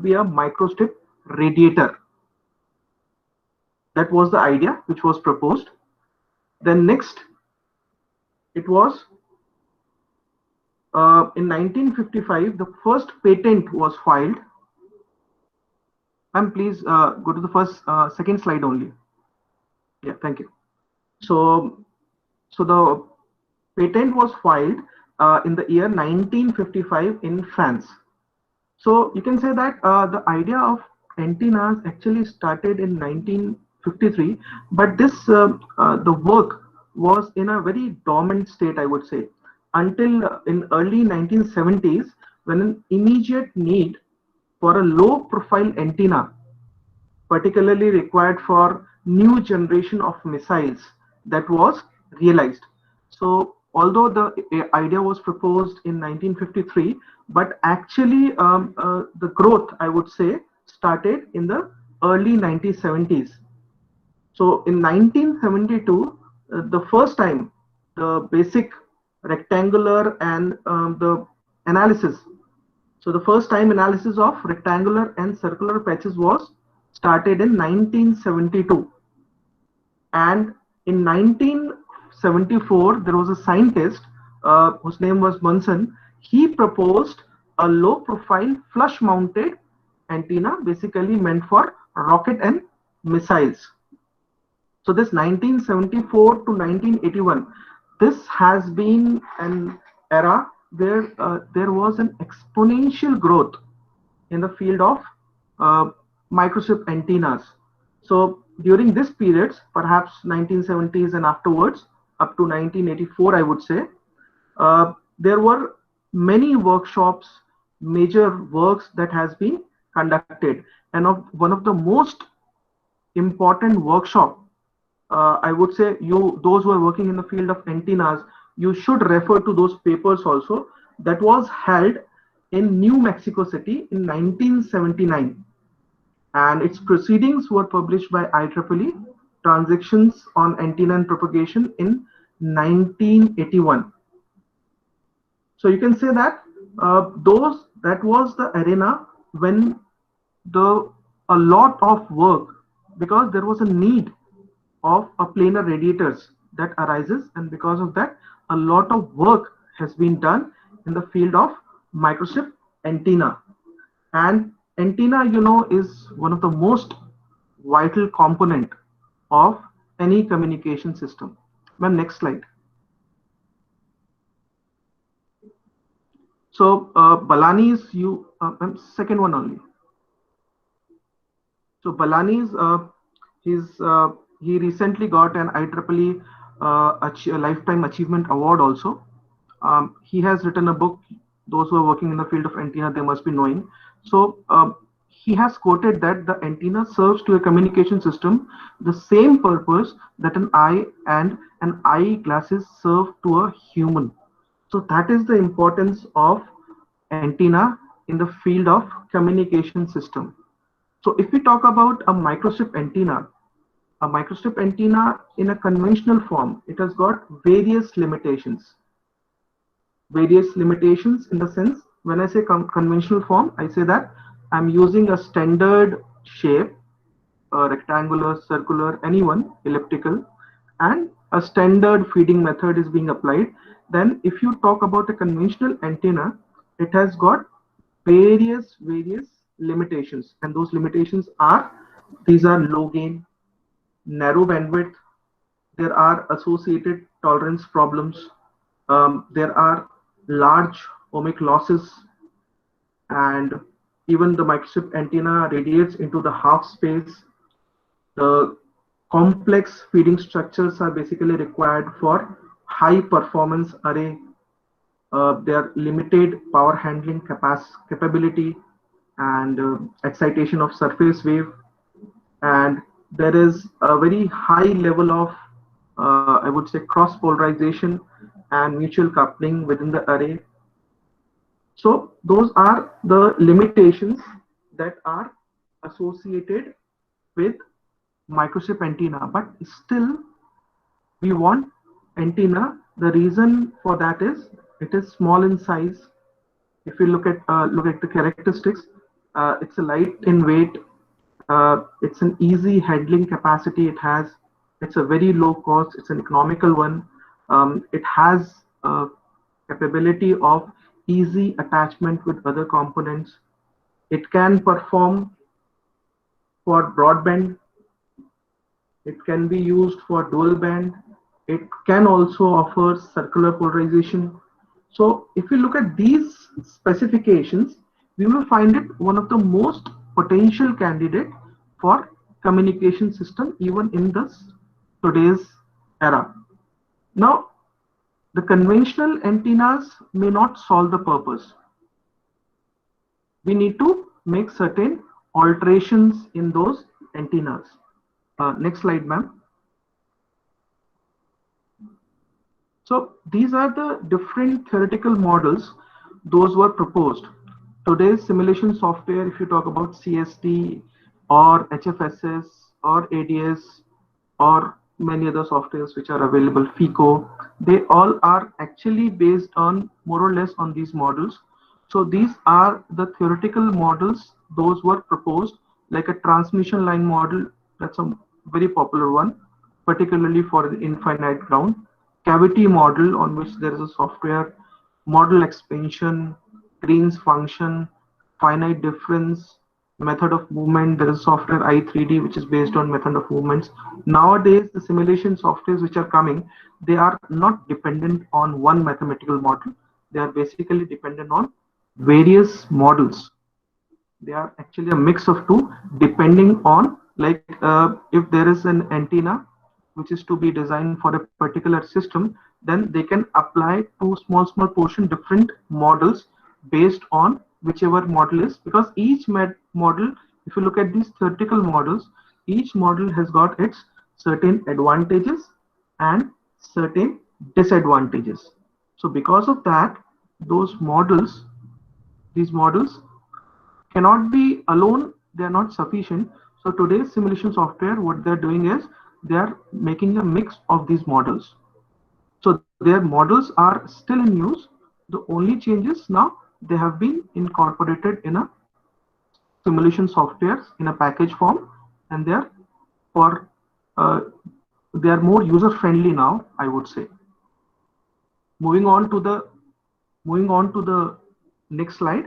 be a microstrip radiator. That was the idea which was proposed. Then next, it was in 1955, the first patent was filed. And please go to the second slide only. Yeah, thank you. So, so the patent was filed in the year 1955 in France. So you can say that the idea of antennas actually started in 1953, but the work was in a very dormant state, I would say, until in early 1970s, when an immediate need for a low-profile antenna, particularly required for new generation of missiles, that was realized. So although the idea was proposed in 1953, but actually the growth, I would say, started in the early 1970s. So in 1972, the first time the basic rectangular and the analysis. So the first time analysis of rectangular and circular patches was started in 1972. And in 1974, there was a scientist whose name was Munson. He proposed a low-profile flush-mounted antenna, basically meant for rocket and missiles. So this 1974 to 1981, this has been an era where there was an exponential growth in the field of uh, microstrip antennas. So during this periods, perhaps 1970s and afterwards, up to 1984, I would say, there were many workshops, major works that has been conducted. And one of the most important workshop, I would say, those who are working in the field of antennas, you should refer to those papers also, that was held in New Mexico City in 1979, and its proceedings were published by IEEE, Transactions on Antenna and Propagation, in 1981. So you can say that that was the arena when the a lot of work, because there was a need of a planar radiators that arises, and because of that a lot of work has been done in the field of microstrip antenna. And antenna, is one of the most vital component of any communication system. Ma'am, next slide. So Balani's second one only. So Balani's he recently got an IEEE a Lifetime Achievement Award also. He has written a book. Those who are working in the field of antenna, they must be knowing. So he has quoted that the antenna serves to a communication system the same purpose that an eye and an eyeglasses serve to a human. So that is the importance of antenna in the field of communication system. So if we talk about a microstrip antenna in a conventional form, it has got various limitations. Various limitations in the sense, when I say conventional form, I say that I'm using a standard shape, rectangular, circular, any one, elliptical, and a standard feeding method is being applied. Then if you talk about a conventional antenna, it has got various limitations, and those limitations are, these are low gain, narrow bandwidth, there are associated tolerance problems, there are large ohmic losses, and even the microstrip antenna radiates into the half space. The complex feeding structures are basically required for high performance array. Their limited power handling capability, and excitation of surface wave, and there is a very high level of I would say cross polarization and mutual coupling within the array. So those are the limitations that are associated with microstrip antenna, but still we want antenna. The reason for that is it is small in size. If you look at the characteristics, It's a light in weight. It's an easy handling capacity it has. It's a very low cost. It's an economical one. It has capability of easy attachment with other components. It can perform for broadband. It can be used for dual band. It can also offer circular polarization. So if you look at these specifications, we will find it one of the most potential candidate for communication system even in this today's era. Now, the conventional antennas may not solve the purpose. We need to make certain alterations in those antennas. Next slide, ma'am. So these are the different theoretical models those were proposed. Today's simulation software, if you talk about CST or HFSS or ADS or many other softwares which are available, FICO, they all are actually based on more or less on these models. So these are the theoretical models those were proposed, like a transmission line model. That's a very popular one, particularly for the infinite ground. Cavity model on which there is a software, model expansion, Green's function, finite difference, method of movement. There is software i3D which is based on method of movements. Nowadays, the simulation softwares which are coming, they are not dependent on one mathematical model. They are basically dependent on various models. They are actually a mix of two, depending on, like, if there is an antenna which is to be designed for a particular system, then they can apply to small portion different models based on whichever model is, because each model, if you look at these theoretical models, each model has got its certain advantages and certain disadvantages. So because of that, these models cannot be alone, they are not sufficient. So today's simulation software, what they're doing is they are making a mix of these models. So their models are still in use. The only changes now, they have been incorporated in a simulation software in a package form, and for uh, they are more user friendly now, I would say. Moving on to the next slide.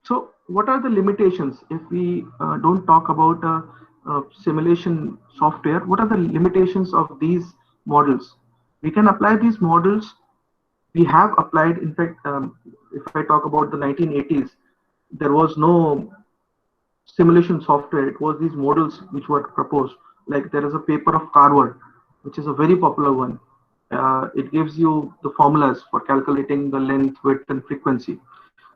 So what are the limitations if we don't talk about simulation software? What are the limitations of these models? We can apply these models. We have applied, in fact, if I talk about the 1980s, there was no simulation software. It was these models which were proposed. Like there is a paper of Carver, which is a very popular one. It gives you the formulas for calculating the length, width, and frequency.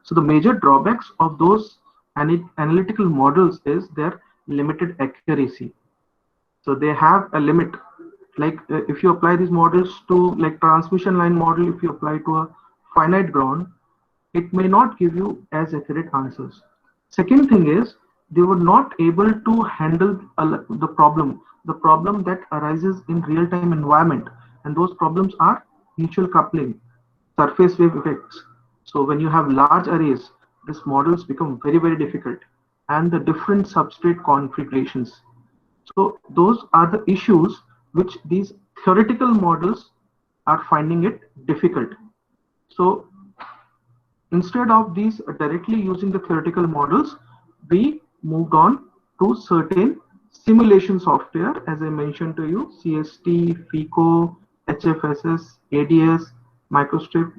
So the major drawbacks of those analytical models is their limited accuracy. So they have a limit. Like if you apply these models to, like, transmission line model, if you apply to a finite ground, it may not give you as accurate answers. Second thing is they were not able to handle the problem that arises in real-time environment, and those problems are mutual coupling, surface wave effects. So when you have large arrays, these models become very difficult, and the different substrate configurations. So those are the issues which these theoretical models are finding it difficult. So instead of these directly using the theoretical models, we moved on to certain simulation software, as I mentioned to you: CST, FICO, HFSS, ADS, Microstrip,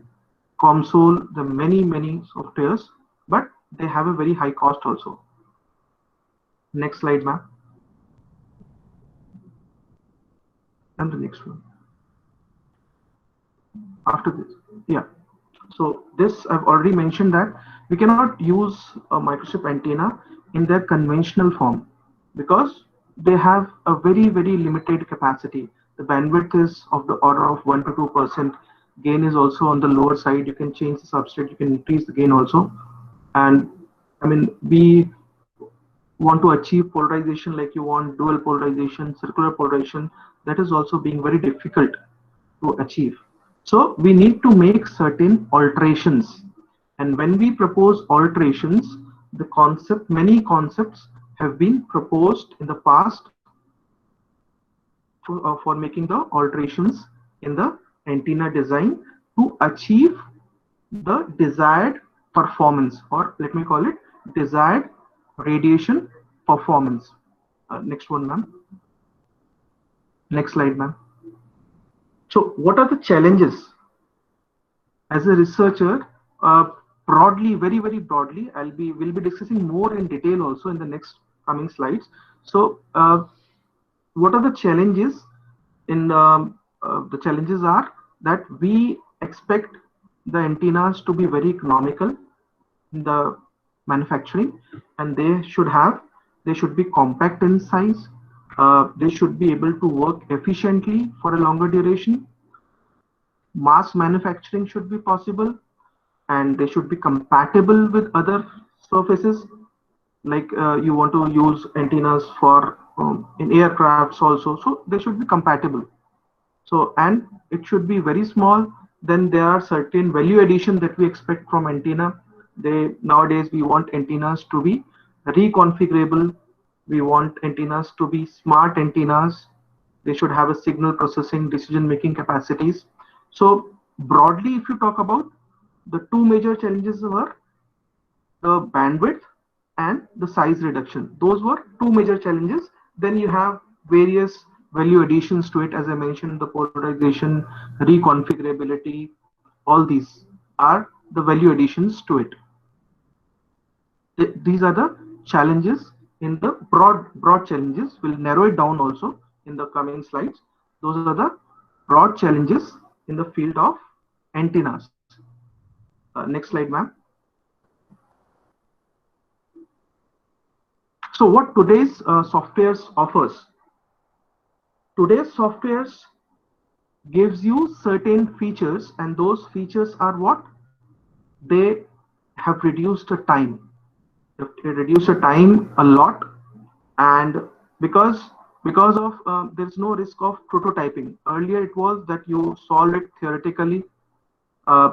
COMSOL, the many softwares, but they have a very high cost also. Next slide, ma'am. And the next one. After this, yeah. So this, I've already mentioned that we cannot use a microstrip antenna in their conventional form because they have a very limited capacity. The bandwidth is of the order of 1 to 2%. Gain is also on the lower side. You can change the substrate, you can increase the gain also. And I mean, we want to achieve polarization, like you want dual polarization, circular polarization, that is also being very difficult to achieve. So we need to make certain alterations. And when we propose alterations, many concepts have been proposed in the past for making the alterations in the antenna design to achieve the desired performance, or let me call it desired radiation performance. Next one, ma'am. Next slide, ma'am. So what are the challenges? As a researcher, broadly, very broadly, we'll be discussing more in detail also in the next coming slides. So what are the challenges? The challenges are that we expect the antennas to be very economical in the manufacturing, and they should be compact in size. They should be able to work efficiently for a longer duration. Mass manufacturing should be possible, and they should be compatible with other surfaces, like you want to use antennas for in aircrafts also, so they should be compatible. So, and it should be very small. Then there are certain value addition that we expect from antenna. Nowadays we want antennas to be reconfigurable. We want antennas to be smart antennas. They should have a signal processing decision making capacities. So broadly, if you talk about, the two major challenges were the bandwidth and the size reduction. Those were two major challenges. Then you have various value additions to it, as I mentioned, the polarization, reconfigurability, all these are the value additions to it. These are the challenges in the broad challenges. We'll narrow it down also in the coming slides. Those are the broad challenges in the field of antennas. Next slide, ma'am. So what today's softwares offers? Today's softwares gives you certain features, and those features are what? They have reduced the time. They reduce the time a lot, and because of there's no risk of prototyping. Earlier it was that you solve it theoretically,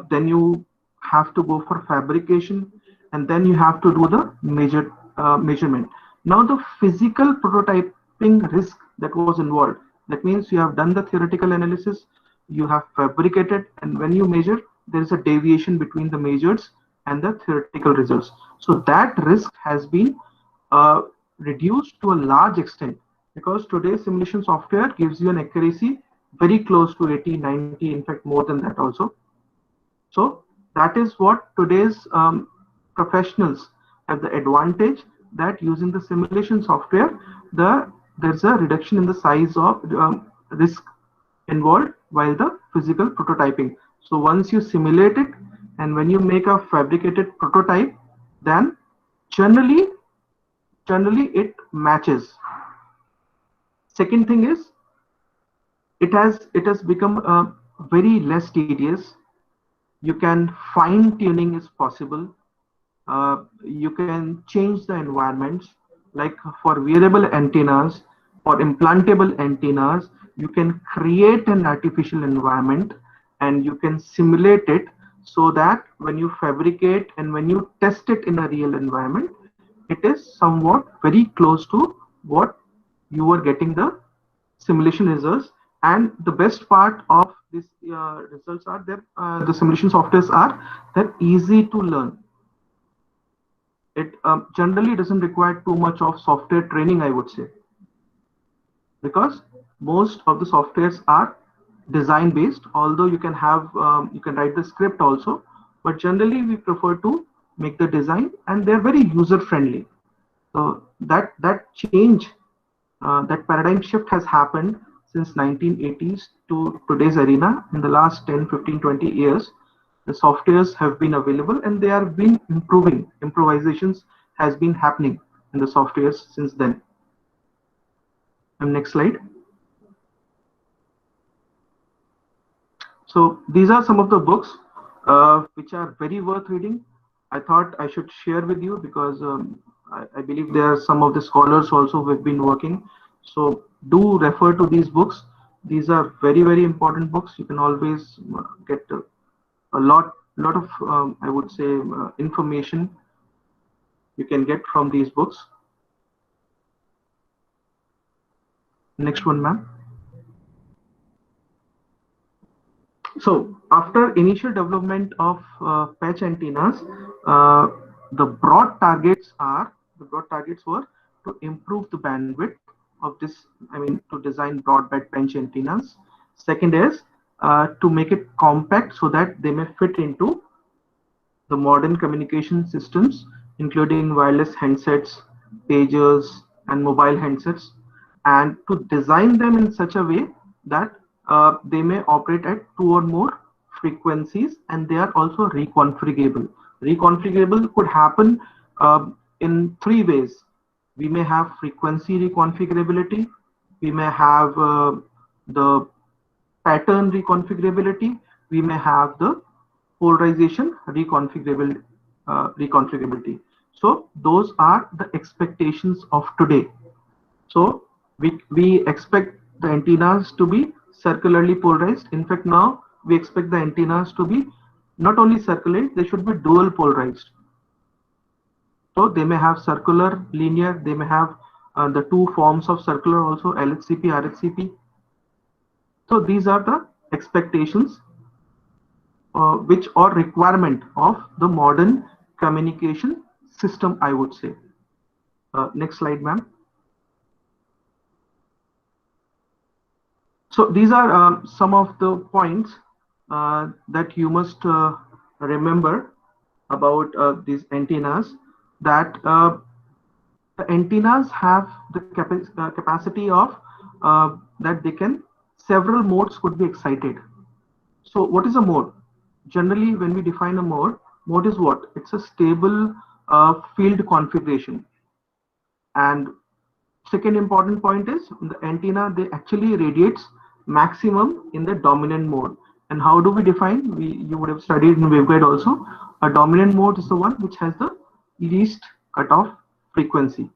then you have to go for fabrication, and then you have to do the measurement. Now the physical prototyping risk that was involved, that means you have done the theoretical analysis, you have fabricated, and when you measure, there is a deviation between the measures and the theoretical results. So that risk has been reduced to a large extent, because today's simulation software gives you an accuracy very close to 80, 90, in fact more than that also. So that is what today's professionals have the advantage, that using the simulation software, there's a reduction in the size of risk involved while the physical prototyping. So once you simulate it, and when you make a fabricated prototype, then generally it matches. Second thing is, it has become very less tedious. You can fine tuning is possible. You can change the environments, like for wearable antennas, for implantable antennas, you can create an artificial environment and you can simulate it, so that when you fabricate and when you test it in a real environment, it is somewhat very close to what you were getting the simulation results. And the best part of these results are that the simulation softwares are that easy to learn. It generally doesn't require too much of software training, I would say, because most of the softwares are design based, although you can have you can write the script also, but generally we prefer to make the design, and they're very user friendly. So that change, that paradigm shift has happened since 1980s to today's arena. In the last 10, 15, 20 years, the softwares have been available and they are been improving. Improvisations has been happening in the softwares since then. And next slide. So these are some of the books which are very worth reading. I thought I should share with you, because I believe there are some of the scholars also who have been working. So do refer to these books. These are very important books. You can always get a lot lot of I would say information you can get from these books. Next one, ma'am. So after initial development of patch antennas, uh, the broad targets were to improve the bandwidth of this. I mean, to design broadband patch antennas. Second is to make it compact so that they may fit into the modern communication systems, including wireless handsets, pagers, and mobile handsets, and to design them in such a way that they may operate at two or more frequencies, and they are also reconfigurable. Reconfigurable could happen in three ways. We may have frequency reconfigurability, we may have the pattern reconfigurability, we may have the polarization reconfigurability. So those are the expectations of today. So we expect the antennas to be circularly polarized. In fact, now we expect the antennas to be not only circular, they should be dual polarized. So they may have circular, linear, they may have the two forms of circular also, LHCP, RHCP. So these are the expectations which are requirement of the modern communication system, I would say. Next slide, ma'am. So these are some of the points that you must remember about these antennas, that the antennas have the capacity of that they can, several modes could be excited. So what is a mode? Generally, when we define a mode is what? It's a stable field configuration. And second important point is the antenna, they actually radiates maximum in the dominant mode. And how do we define? You would have studied in waveguide also. A dominant mode is the one which has the least cutoff frequency.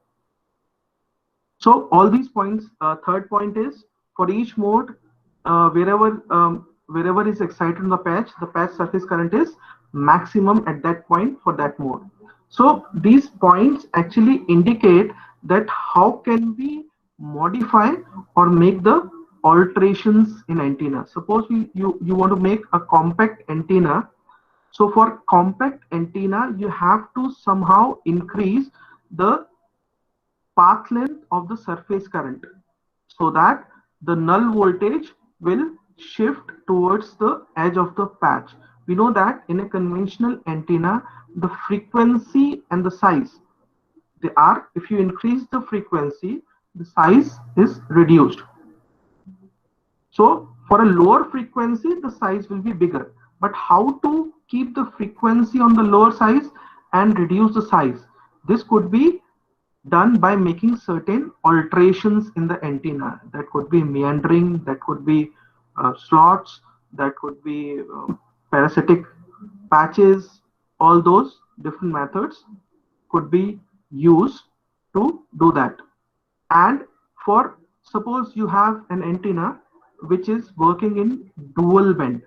So all these points. Third point is for each mode, wherever is excited in the patch surface current is maximum at that point for that mode. So these points actually indicate that how can we modify or make the alterations in antenna. Suppose you want to make a compact antenna. So for compact antenna, you have to somehow increase the path length of the surface current so that the null voltage will shift towards the edge of the patch. We know that in a conventional antenna, the frequency and the size, they are, if you increase the frequency, the size is reduced. So for a lower frequency, the size will be bigger. But how to keep the frequency on the lower size and reduce the size? This could be done by making certain alterations in the antenna. That could be meandering, that could be slots, that could be parasitic patches. All those different methods could be used to do that. And for, suppose you have an antenna which is working in dual band,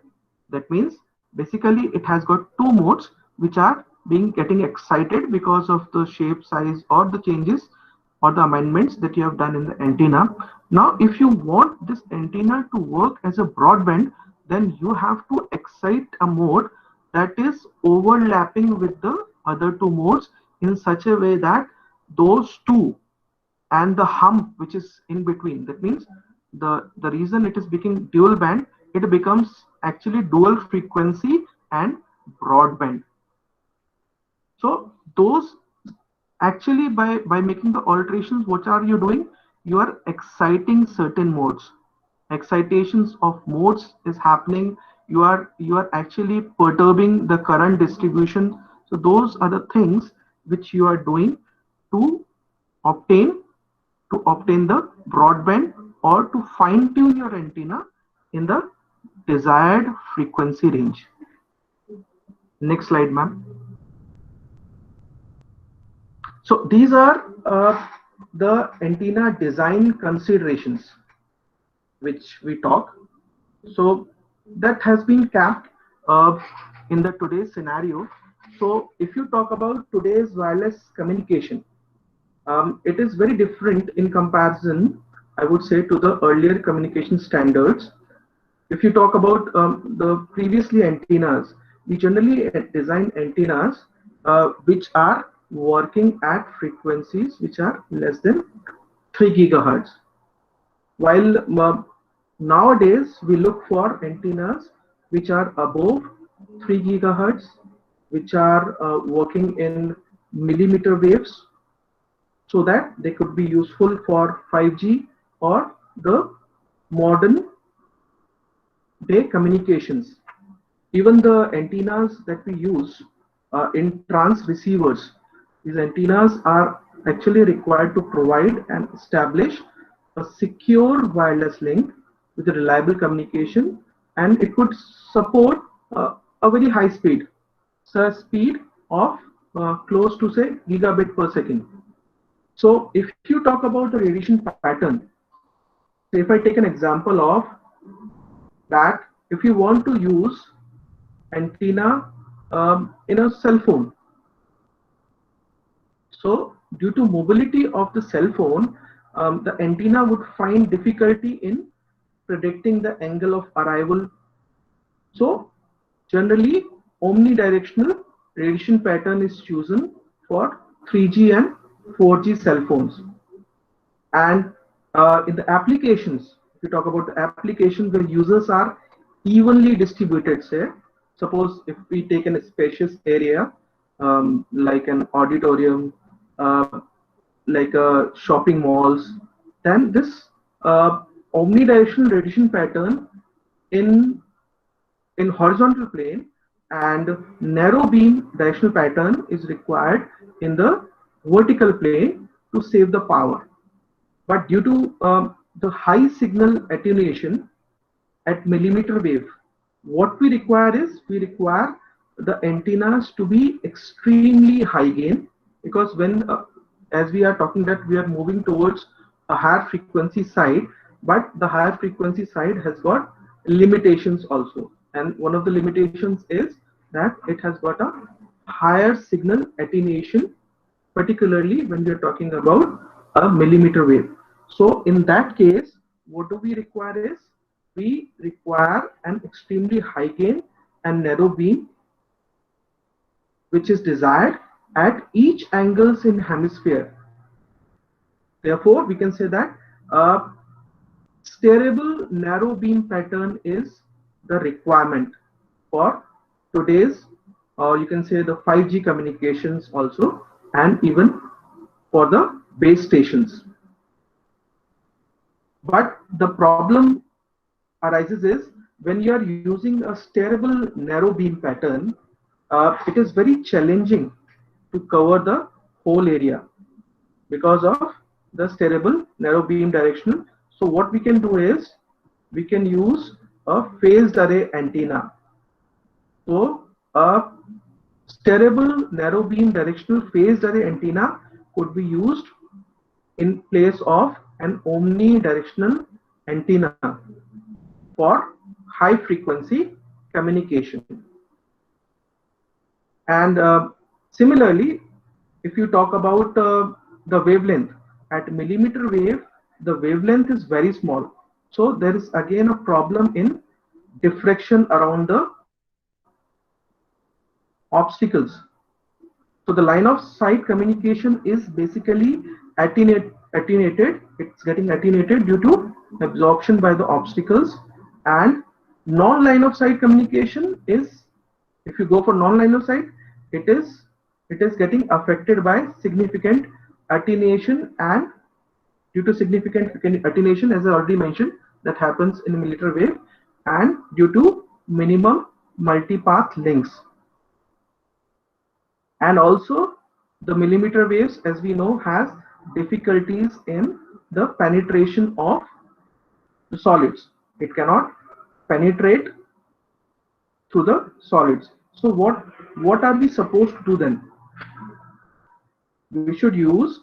that means basically it has got two modes which are getting excited because of the shape, size, or the changes or the amendments that you have done in the antenna. Now if you want this antenna to work as a broadband, then you have to excite a mode that is overlapping with the other two modes in such a way that those two and the hump which is in between, that means the reason it is becoming dual band, it becomes actually dual frequency and broadband. So those actually, by making the alterations, what are you doing? You are exciting certain modes. Excitations of modes is happening. You are actually perturbing the current distribution. So those are the things which you are doing to obtain the broadband or to fine tune your antenna in the desired frequency range. Next slide, ma'am. So these are the antenna design considerations which we talk. So that has been capped in the today's scenario. So if you talk about today's wireless communication, it is very different in comparison, I would say, to the earlier communication standards. If you talk about the previously antennas, we generally design antennas which are working at frequencies which are less than 3 gigahertz. While nowadays we look for antennas which are above 3 gigahertz, which are working in millimeter waves, so that they could be useful for 5G or the modern day communications. Even the antennas that we use in trans receivers, these antennas are actually required to provide and establish a secure wireless link with a reliable communication, and it could support a very high speed, so a speed of close to say gigabit per second. So if you talk about the radiation pattern, so if I take an example of that, if you want to use antenna in a cell phone, so due to mobility of the cell phone, the antenna would find difficulty in predicting the angle of arrival. So generally omnidirectional radiation pattern is chosen for 3G and 4G cell phones. And in the applications, if you talk about the applications where users are evenly distributed, say, suppose if we take in a spacious area, like an auditorium, like shopping malls, then this omnidirectional radiation pattern in horizontal plane and narrow beam directional pattern is required in the vertical plane to save the power. But due to the high signal attenuation at millimeter wave, what we require is we require the antennas to be extremely high gain, because when as we are talking that we are moving towards a higher frequency side, but the higher frequency side has got limitations also, and one of the limitations is that it has got a higher signal attenuation, particularly when we are talking about a millimeter wave. So in that case, what do we require is we require an extremely high gain and narrow beam which is desired at each angles in hemisphere. Therefore, we can say that a steerable narrow beam pattern is the requirement for today's, or you can say the 5G communications also, and even for the base stations. But the problem arises is when you are using a steerable narrow beam pattern, it is very challenging to cover the whole area because of the steerable narrow beam directional. So what we can do is we can use a phased array antenna. So a steerable narrow beam directional phased array antenna could be used in place of an omnidirectional antenna for high frequency communication. And similarly, if you talk about the wavelength, at millimeter wave, the wavelength is very small. So there is again a problem in diffraction around the obstacles. So the line of sight communication is basically attenuated. It's getting attenuated due to absorption by the obstacles, and non-line of sight communication is, if you go for non-line of sight, it is getting affected by significant attenuation, and due to significant attenuation, as I already mentioned, that happens in millimeter wave, and due to minimum multipath links. And also the millimeter waves, as we know, has difficulties in the penetration of the solids. It cannot penetrate through the solids. So what are we supposed to do then? We should use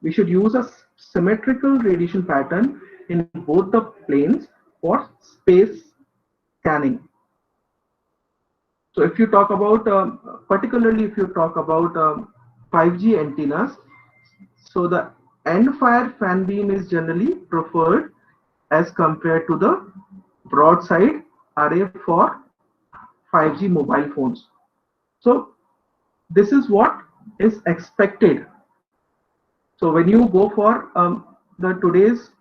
a symmetrical radiation pattern in both the planes for space scanning. So if you talk about, particularly if you talk about 5G antennas, so the end fire fan beam is generally preferred as compared to the broadside array for 5G mobile phones. So this is what is expected. So when you go for the today's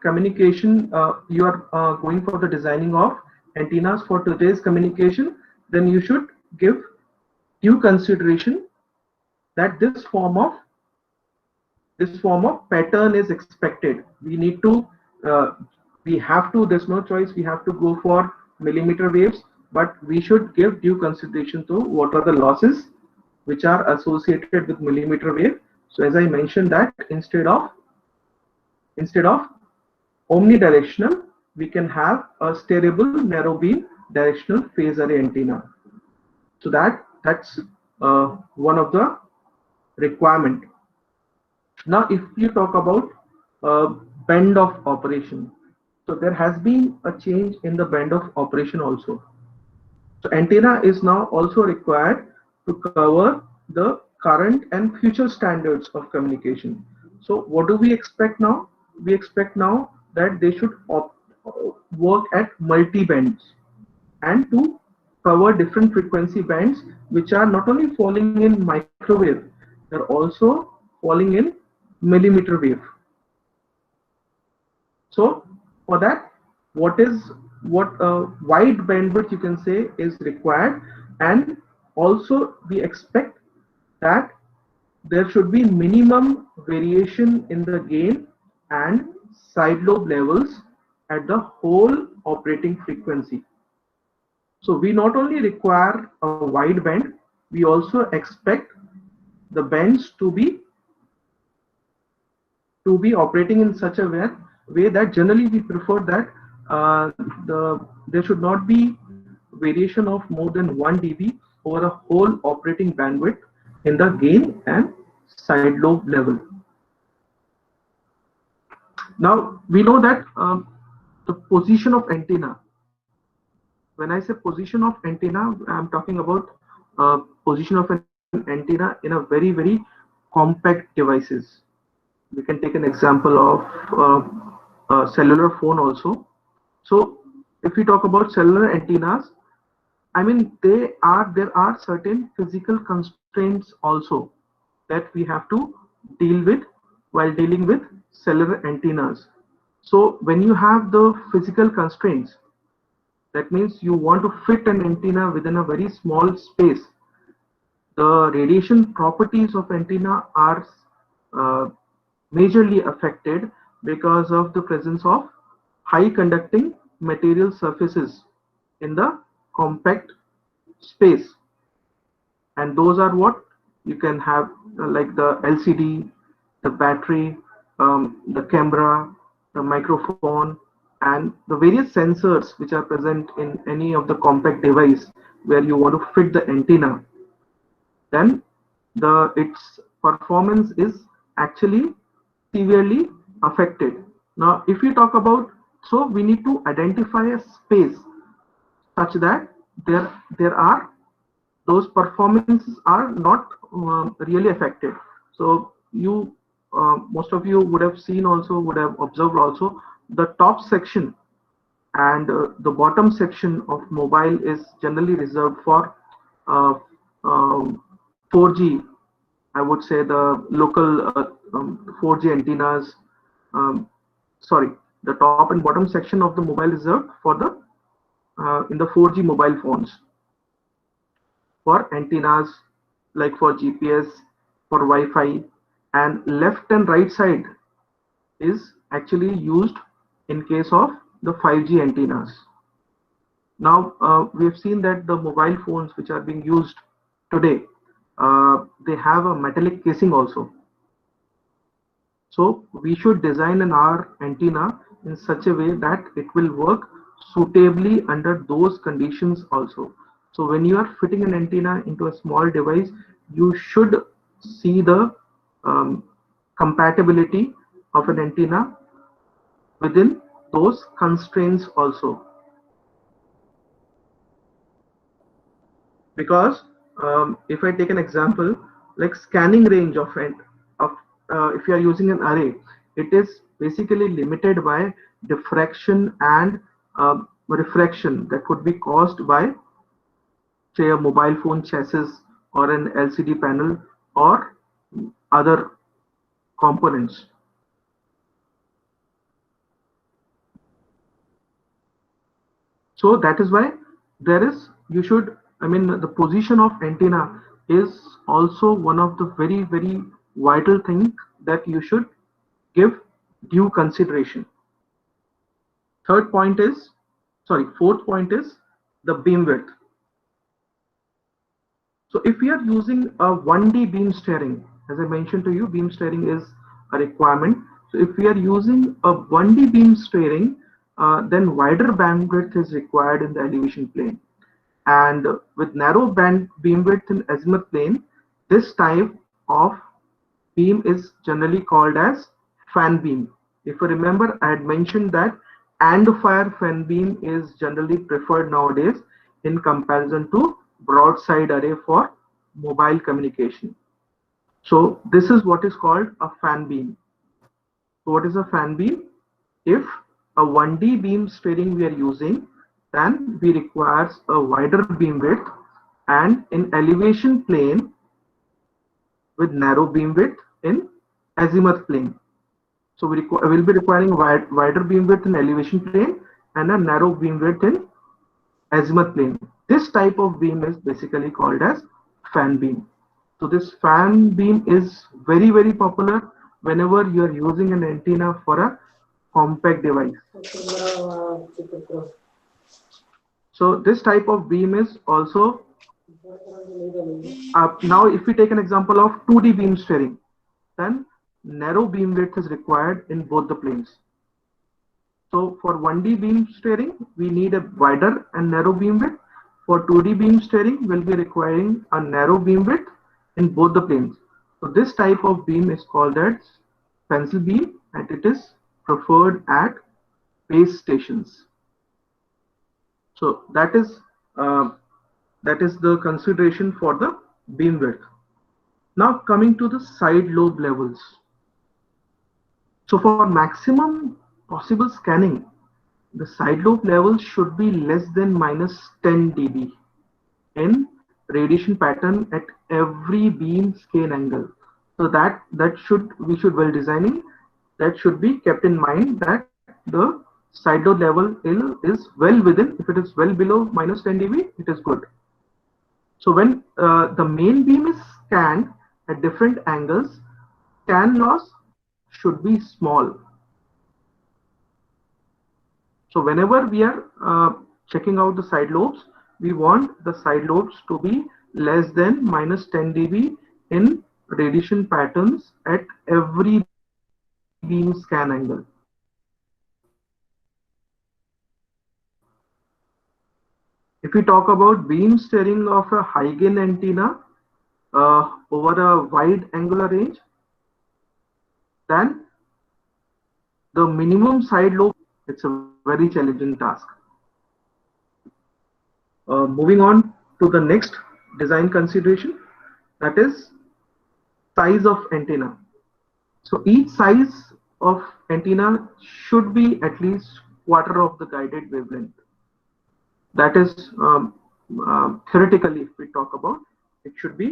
communication, you are going for the designing of antennas for today's communication, then you should give due consideration that this form of pattern is expected. We need to, uh, we have to, there's no choice, we have to go for millimeter waves, but we should give due consideration to what are the losses which are associated with millimeter wave. So as I mentioned that instead of omnidirectional, we can have a steerable narrow beam directional phase array antenna. So that's one of the requirement. Now, if you talk about uh, band of operation, so there has been a change in the band of operation also. So antenna is now also required to cover the current and future standards of communication. So what do we expect now? We expect now that they should work at multi bands and to cover different frequency bands which are not only falling in microwave, they're also falling in millimeter wave. So for that, what wide bandwidth you can say is required, and also we expect that there should be minimum variation in the gain and side lobe levels at the whole operating frequency. So we not only require a wide band, we also expect the bands to be operating in such a way that generally we prefer that there should not be variation of more than 1 dB over a whole operating bandwidth in the gain and side lobe level. Now we know that the position of antenna. When I say position of antenna, I'm talking about position of an antenna in a very compact devices. We can take an example of cellular phone also. So if we talk about cellular antennas, I mean there are certain physical constraints also that we have to deal with while dealing with cellular antennas. So when you have the physical constraints, that means you want to fit an antenna within a very small space. The radiation properties of antenna are uh, majorly affected because of the presence of high conducting material surfaces in the compact space, and those are what you can have, like the LCD, the battery, the camera, the microphone, and the various sensors which are present in any of the compact device where you want to fit the antenna. Then its performance is actually severely affected. Now, if we talk about, so we need to identify a space such that there are those performances are not really affected. So you most of you would have seen also, would have observed also, the top section and the bottom section of mobile is generally reserved for uh, um, 4G. I would say the local 4G antennas. Um, Sorry, the top and bottom section of the mobile is reserved for the in the 4G mobile phones for antennas, like for GPS, for Wi-Fi, and left and right side is actually used in case of the 5G antennas. Now we have seen that the mobile phones which are being used today, they have a metallic casing also. So we should design an R antenna in such a way that it will work suitably under those conditions also. So when you are fitting an antenna into a small device, you should see the um, compatibility of an antenna within those constraints also. because if I take an example like scanning range of if you are using an array, it is basically limited by diffraction and refraction that could be caused by, say, a mobile phone chassis or an LCD panel or other components. So that is why there is, you should, I mean, the position of antenna is also one of the very, very vital thing that you should give due consideration. Third point is, sorry, fourth point is the beam width. So if we are using a 1D beam steering, as I mentioned to you, beam steering is a requirement. So if we are using a 1D beam steering, then wider bandwidth is required in the elevation plane. And with narrow band beam width in azimuth plane, this type of beam is generally called as fan beam. If you remember, I had mentioned that end fire fan beam is generally preferred nowadays in comparison to broadside array for mobile communication. So this is what is called a fan beam. So what is a fan beam? If a 1D beam steering we are using, then we require a wider beam width, and in elevation plane with narrow beam width in azimuth plane. So we will be requiring wider beam width in elevation plane and a narrow beam width in azimuth plane. This type of beam is basically called as fan beam. So this fan beam is very, very popular whenever you are using an antenna for a compact device. So this type of beam is also now if we take an example of 2D beam steering, then narrow beam width is required in both the planes. So for 1D beam steering, we need a wider and narrow beam width. For 2D beam steering, we'll be requiring a narrow beam width in both the planes. So this type of beam is called as pencil beam, and it is preferred at base stations. So that is the consideration for the beam width. Now coming to the side lobe levels. So for maximum possible scanning, the side lobe level should be less than -10 dB in radiation pattern at every beam scan angle. So that we should, while designing, that should be kept in mind, that the side lobe level is well within. If it is well below -10 dB, it is good. So when the main beam is scanned at different angles, scan loss should be small. So whenever we are checking out the side lobes, we want the side lobes to be less than -10 dB in radiation patterns at every beam scan angle. If we talk about beam steering of a high gain antenna over a wide angular range, then the minimum side lobe, it's a very challenging task. Moving on to the next design consideration, that is size of antenna. So each size of antenna should be at least quarter of the guided wavelength. That is theoretically, if we talk about, it should be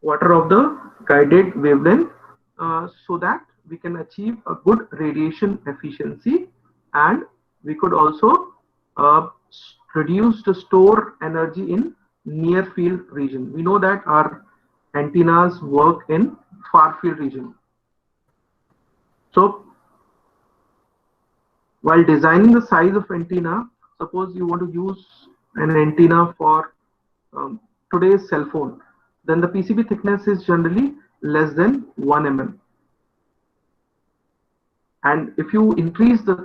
quarter of the guided wavelength, so that we can achieve a good radiation efficiency, and we could also reduce the store energy in near field region. We know that our antennas work in far field region. So while designing the size of antenna, suppose you want to use an antenna for today's cell phone, then the PCB thickness is generally less than 1 mm. And if you increase the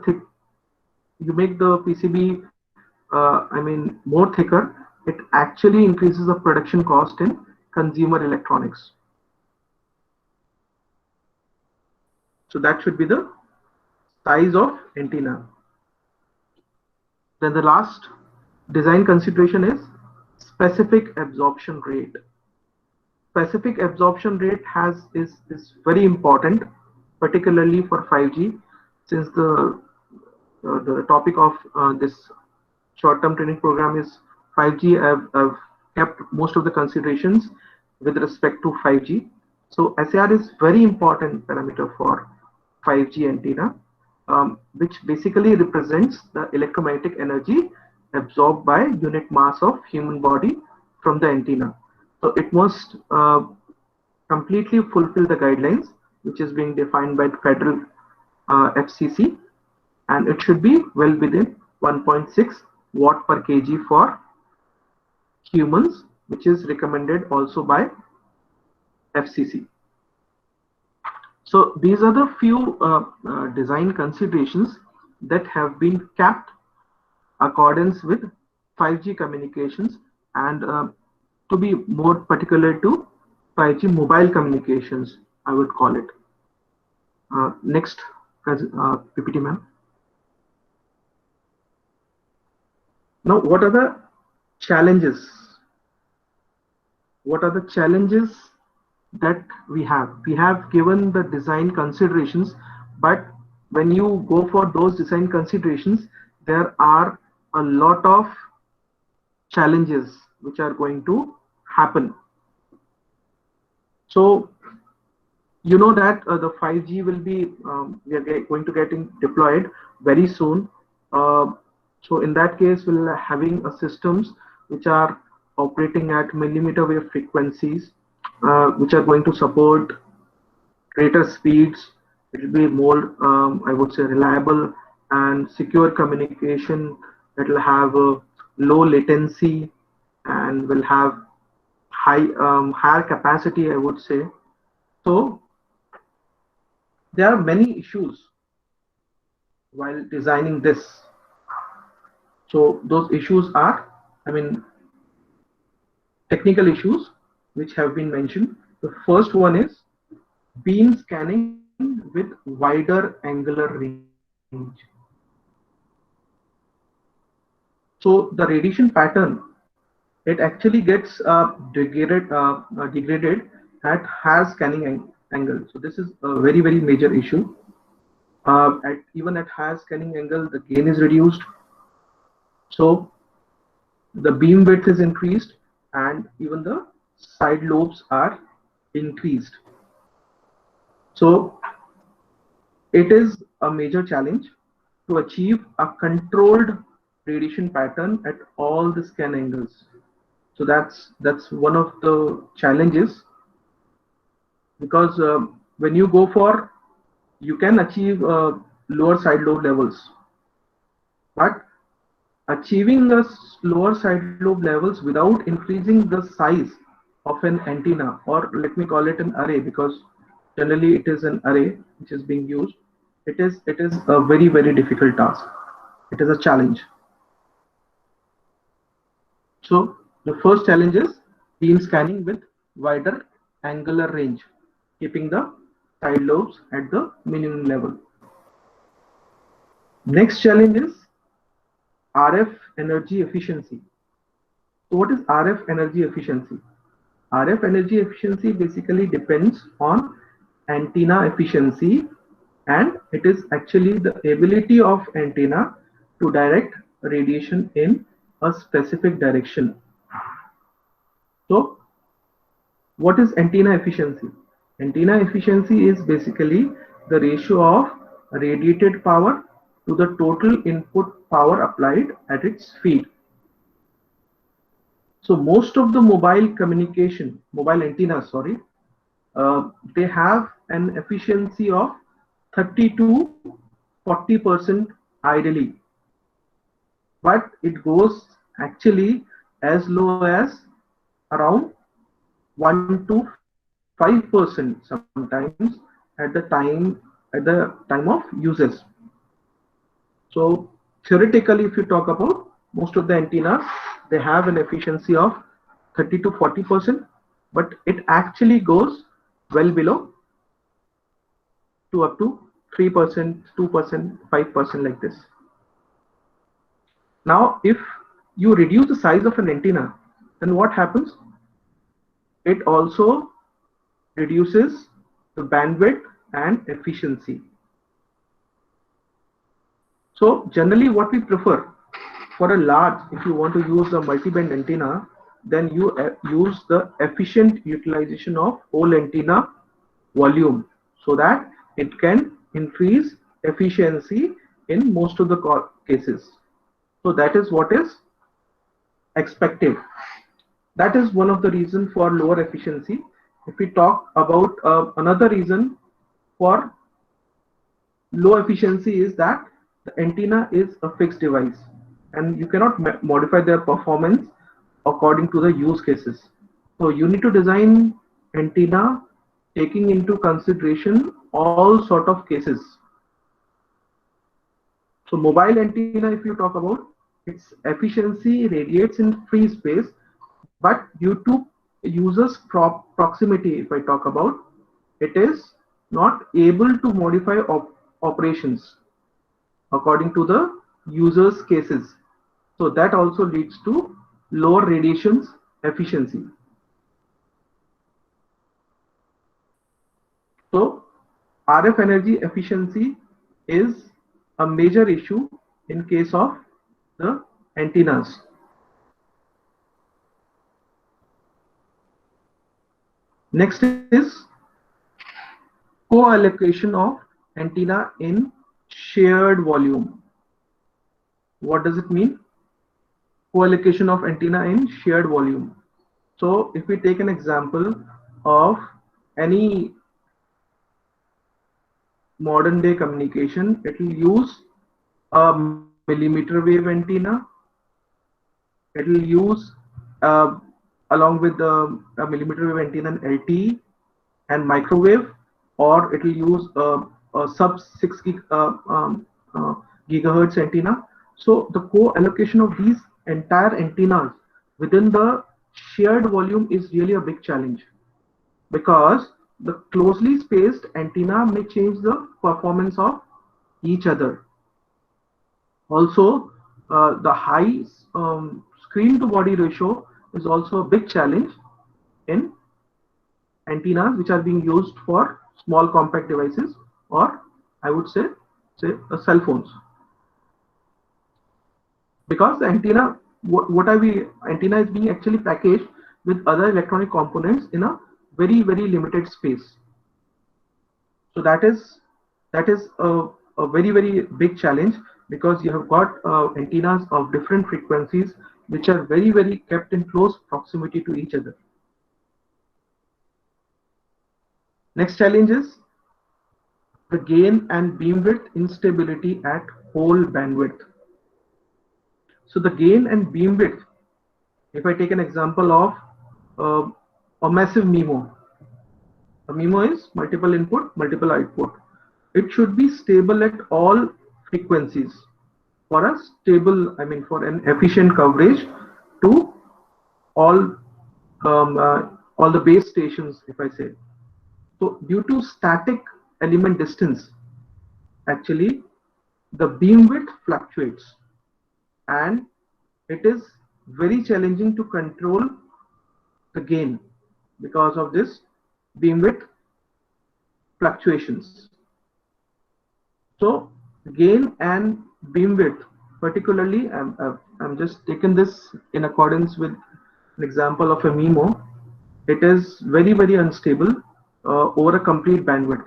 you make the PCB, more thicker, it actually increases the production cost in consumer electronics. So that should be the size of antenna. Then the last design consideration is specific absorption rate. Specific absorption rate is very important, particularly for 5G, since the topic of this short-term training program is 5G. I've kept most of the considerations with respect to 5G. So SAR is very important parameter for 5G antenna, which basically represents the electromagnetic energy absorbed by unit mass of human body from the antenna. So it must completely fulfill the guidelines which is being defined by the federal FCC, and it should be well within 1.6 watt per kg for humans, which is recommended also by FCC. So these are the few design considerations that have been kept accordance with 5G communications, and to be more particular to 5G mobile communications, I would call it. Next, PPT, ma'am. Now, what are the challenges? What are the challenges that we have? We have given the design considerations, but when you go for those design considerations, there are a lot of challenges which are going to happen. So you know that the 5G will be we are going to get deployed very soon. So in that case, we'll having systems which are operating at millimeter wave frequencies, which are going to support greater speeds. It will be more, I would say, reliable and secure communication. It will have a low latency and will have higher capacity, I would say. So there are many issues while designing this. So those issues are, I mean, technical issues which have been mentioned. The first one is beam scanning with wider angular range. So the radiation pattern, it actually gets degraded at higher scanning angle. So this is a very major issue. Even at higher scanning angle, the gain is reduced. So the beam width is increased and even the side lobes are increased. So it is a major challenge to achieve a controlled radiation pattern at all the scan angles. So that's one of the challenges, because when you go for, you can achieve lower side lobe levels, but achieving the lower side lobe levels without increasing the size of an antenna, or let me call it an array, because generally it is an array which is being used. It is a very difficult task. It is a challenge. So the first challenge is beam scanning with wider angular range, keeping the side lobes at the minimum level. Next challenge is RF energy efficiency. So what is RF energy efficiency? RF energy efficiency basically depends on antenna efficiency, and it is actually the ability of antenna to direct radiation in a specific direction. So what is antenna efficiency? Antenna efficiency is basically the ratio of radiated power to the total input power applied at its feed. So most of the mobile antennas, they have an efficiency of 30 to 40% ideally, but it goes actually as low as around 1 to 5% sometimes at the time of uses. So theoretically, if you talk about most of the antennas, they have an efficiency of 30 to 40%, but it actually goes well below to up to 3%, 2%, 5% like this. Now, if you reduce the size of an antenna, then what happens? It also reduces the bandwidth and efficiency. So generally what we prefer for a large, if you want to use a multi-band antenna, then you use the efficient utilization of whole antenna volume so that it can increase efficiency in most of the cases. So that is what is expected. That is one of the reasons for lower efficiency. If we talk about another reason for low efficiency is that the antenna is a fixed device and you cannot modify their performance according to the use cases. So you need to design antenna taking into consideration all sort of cases. So mobile antenna, if you talk about, its efficiency radiates in free space, but due to users proximity, if I talk about, it is not able to modify operations according to the user's cases. So that also leads to lower radiations efficiency. So RF energy efficiency is a major issue in case of the antennas. Next is co-allocation of antenna in shared volume. What does it mean? Co-allocation of antenna in shared volume. So if we take an example of any modern day communication, it will use a millimeter wave antenna. It will use along with the millimeter wave antenna and LTE and microwave, or it will use a sub 6 gigahertz antenna. So the co-allocation of these entire antennas within the shared volume is really a big challenge, because the closely spaced antenna may change the performance of each other. Also, the high screen to body ratio is also a big challenge in antennas which are being used for small compact devices, or I would say cell phones, because the antenna, antenna is being actually packaged with other electronic components in a very limited space. So that is a very big challenge, because you have got antennas of different frequencies which are very kept in close proximity to each other. Next challenge is the gain and beamwidth instability at whole bandwidth. So the gain and beamwidth, if I take an example of a massive MIMO. A MIMO is multiple input, multiple output. It should be stable at all frequencies for a stable, for an efficient coverage to all the base stations, if I say. So due to static element distance, actually the beamwidth fluctuates, and it is very challenging to control the gain because of this beamwidth fluctuations. So gain and beamwidth, particularly, I'm just taken this in accordance with an example of a MIMO. It is very unstable over a complete bandwidth,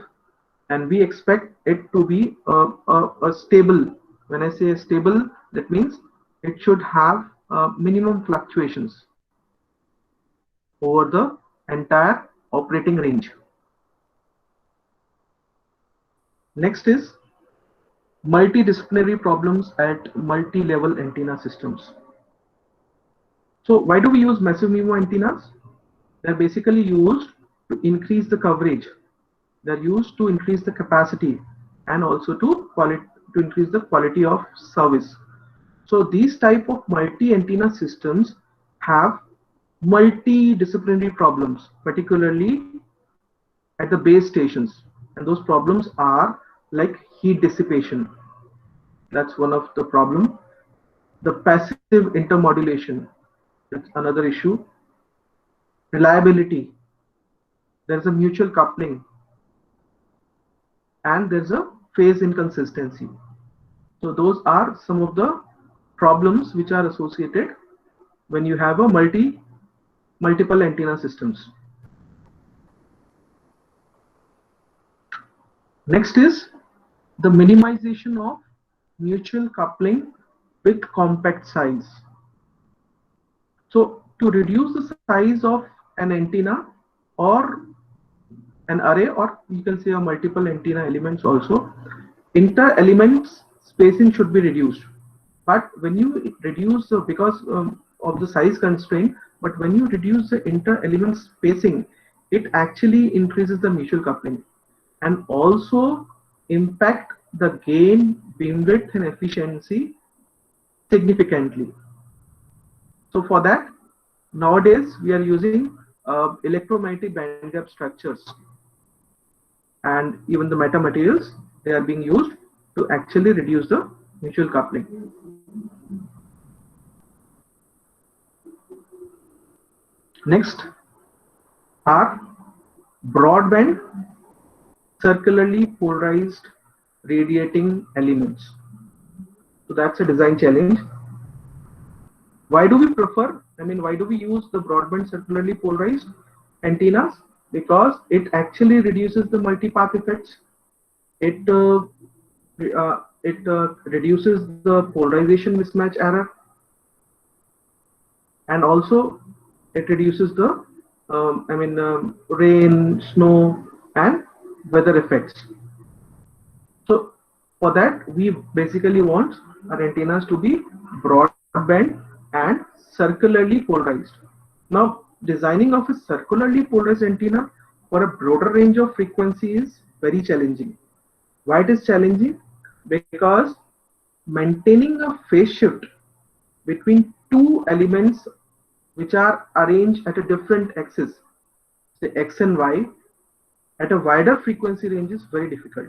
and we expect it to be a stable. When I say stable, that means it should have minimum fluctuations over the entire operating range. Next is multidisciplinary problems at multi-level antenna systems. So why do we use massive MIMO antennas? They're basically used to increase the coverage. They're used to increase the capacity and also to increase the quality of service. So these type of multi-antenna systems have multidisciplinary problems, particularly at the base stations. And those problems are like heat dissipation. That's one of the problem. The passive intermodulation. That's another issue. Reliability. There's a mutual coupling, and there's a phase inconsistency. So those are some of the problems which are associated when you have a multiple antenna systems. Next is the minimization of mutual coupling with compact size. So to reduce the size of an antenna or an array, or you can say a multiple antenna elements also, inter-elements spacing should be reduced. But when you reduce, because of the size constraint, but when you reduce the inter-element spacing, it actually increases the mutual coupling and also impact the gain, beam width, and efficiency significantly. So for that, nowadays we are using electromagnetic bandgap structures, and even the metamaterials, they are being used to actually reduce the mutual coupling. Next are broadband circularly polarized radiating elements. So that's a design challenge. Why do we prefer, why do we use the broadband circularly polarized antennas? Because it actually reduces the multipath effects. It reduces the polarization mismatch error, and also it reduces the rain, snow, and weather effects. So for that, we basically want our antennas to be broadband and circularly polarized. Now, designing of a circularly polarized antenna for a broader range of frequency is very challenging. Why it is challenging? Because maintaining a phase shift between two elements which are arranged at a different axis, say x and y, at a wider frequency range is very difficult.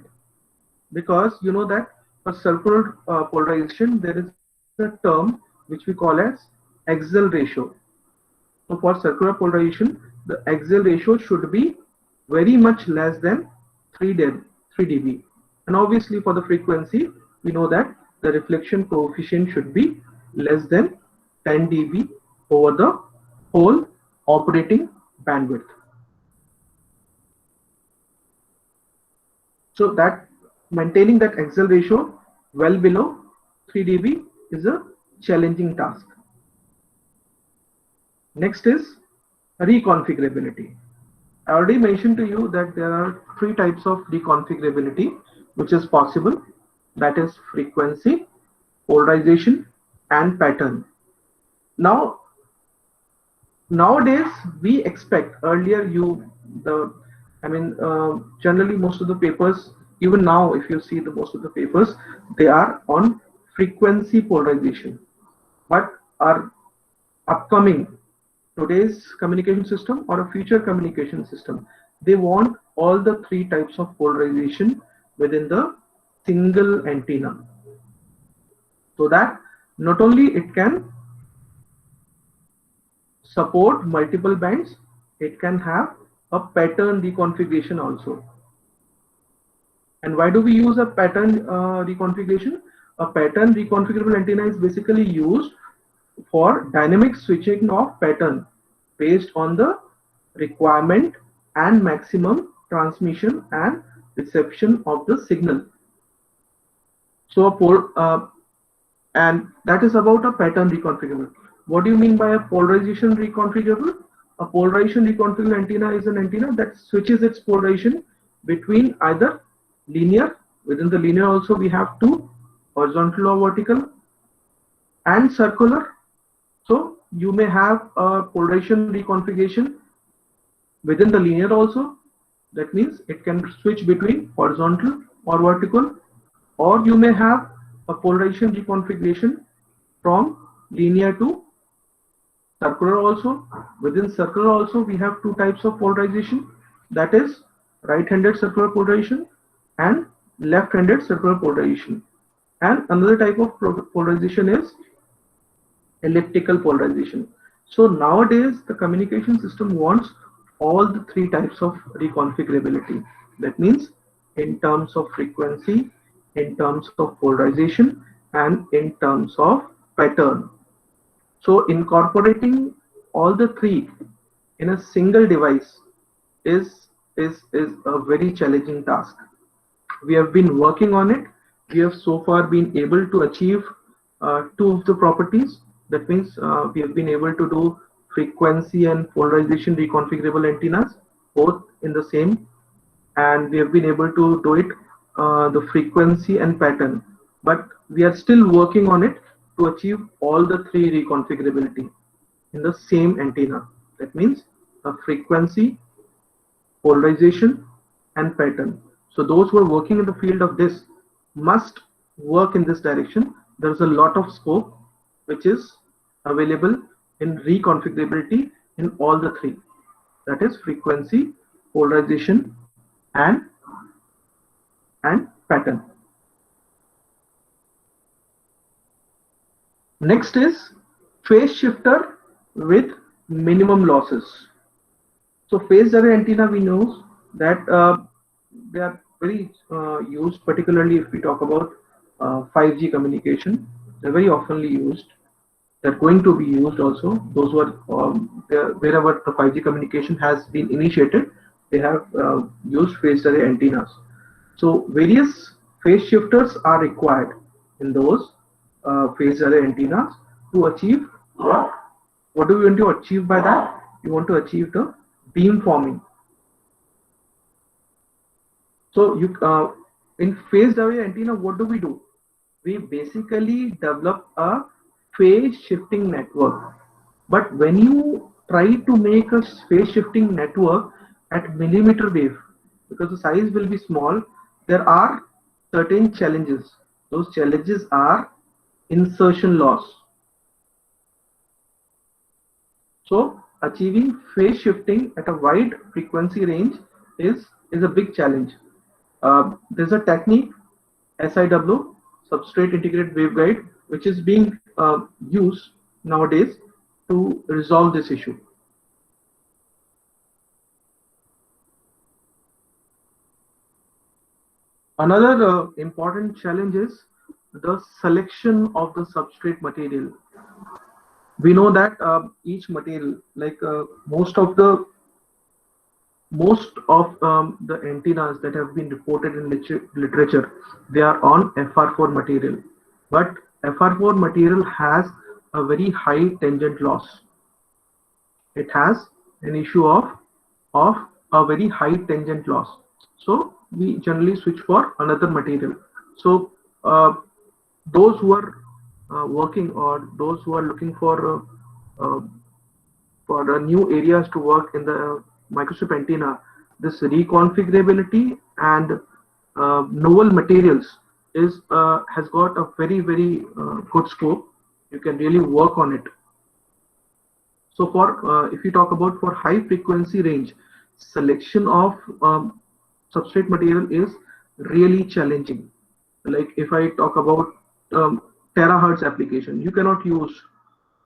Because you know that for circular polarization, there is a term which we call as axial ratio. So for circular polarization, the axial ratio should be very much less than 3 dB. And obviously for the frequency, we know that the reflection coefficient should be less than 10 dB over the whole operating bandwidth. So that maintaining that axial ratio well below 3 dB is a challenging task. Next is reconfigurability. I already mentioned to you that there are 3 types of reconfigurability which is possible. That is frequency, polarization, and pattern. Now, nowadays we expect, earlier generally most of the papers, even now if you see most of the papers, they are on frequency polarization. But our upcoming today's communication system or a future communication system, they want all the 3 types of polarization within the single antenna, so that not only it can support multiple bands, it can have a pattern reconfiguration also. And why do we use a pattern reconfiguration? A pattern reconfigurable antenna is basically used for dynamic switching of pattern based on the requirement and maximum transmission and reception of the signal. So and that is about a pattern reconfigurable. What do you mean by a polarization reconfigurable? A polarization reconfigurable antenna is an antenna that switches its polarization between either linear, within the linear also we have 2, horizontal or vertical, and circular. So you may have a polarization reconfiguration within the linear also. That means it can switch between horizontal or vertical, or you may have a polarization reconfiguration from linear to circular also. Within circular also we have 2 types of polarization, that is right-handed circular polarization and left-handed circular polarization. And another type of polarization is elliptical polarization. So nowadays the communication system wants all the three types of reconfigurability. That means in terms of frequency, in terms of polarization, and in terms of pattern. So incorporating all the three in a single device is a very challenging task. We have been working on it. We have so far been able to achieve two of the properties. That means we have been able to do frequency and polarization reconfigurable antennas both in the same, and we have been able to do it the frequency and pattern, but we are still working on it to achieve all the three reconfigurability in the same antenna. That means a frequency, polarization, and pattern. So those who are working in the field of this must work in this direction. There's a lot of scope which is available in reconfigurability in all the three. That is frequency, polarization, and pattern. Next is phase shifter with minimum losses. So phased array antenna, we know that they are very used, particularly if we talk about 5G communication. They're very oftenly used. They're going to be used also. Those who are wherever the 5G communication has been initiated, they have used phased array antennas. So various phase shifters are required in those phased array antennas to achieve what? What do we want to achieve by that? We want to achieve the beam forming. So you in phased array antenna, what do? We basically develop a phase shifting network. But when you try to make a phase shifting network at millimeter wave, because the size will be small, there are certain challenges. Those challenges are insertion loss. So achieving phase shifting at a wide frequency range is a big challenge. There's a technique, SIW, substrate integrated waveguide, which is being used nowadays to resolve this issue. Another important challenge is the selection of the substrate material. We know that each material, like most of the antennas that have been reported in literature, they are on FR4 material. But FR4 material has a very high tangent loss. It has an issue of a very high tangent loss. So we generally switch for another material. So those who are working, or those who are looking for new areas to work in the microstrip antenna, this reconfigurability and novel materials is has got a very good scope. You can really work on it. So for if you talk about for high frequency range, selection of substrate material is really challenging. Like if I talk about terahertz application, you cannot use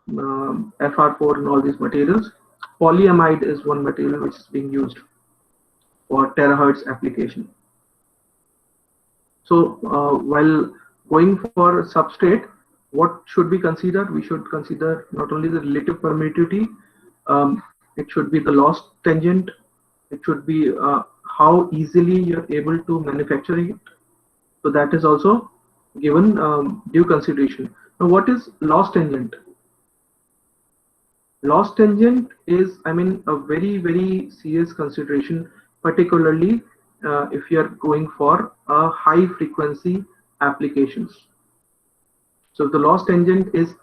FR4 and all these materials. Polyamide is one material which is being used for terahertz application. So while going for substrate, what should we consider? We should consider not only the relative permittivity, it should be the loss tangent, it should be how easily you're able to manufacture it. So that is also given due consideration. Now, what is loss tangent? Loss tangent is, I mean, a very serious consideration, particularly if you are going for a high frequency applications. So if the loss tangent is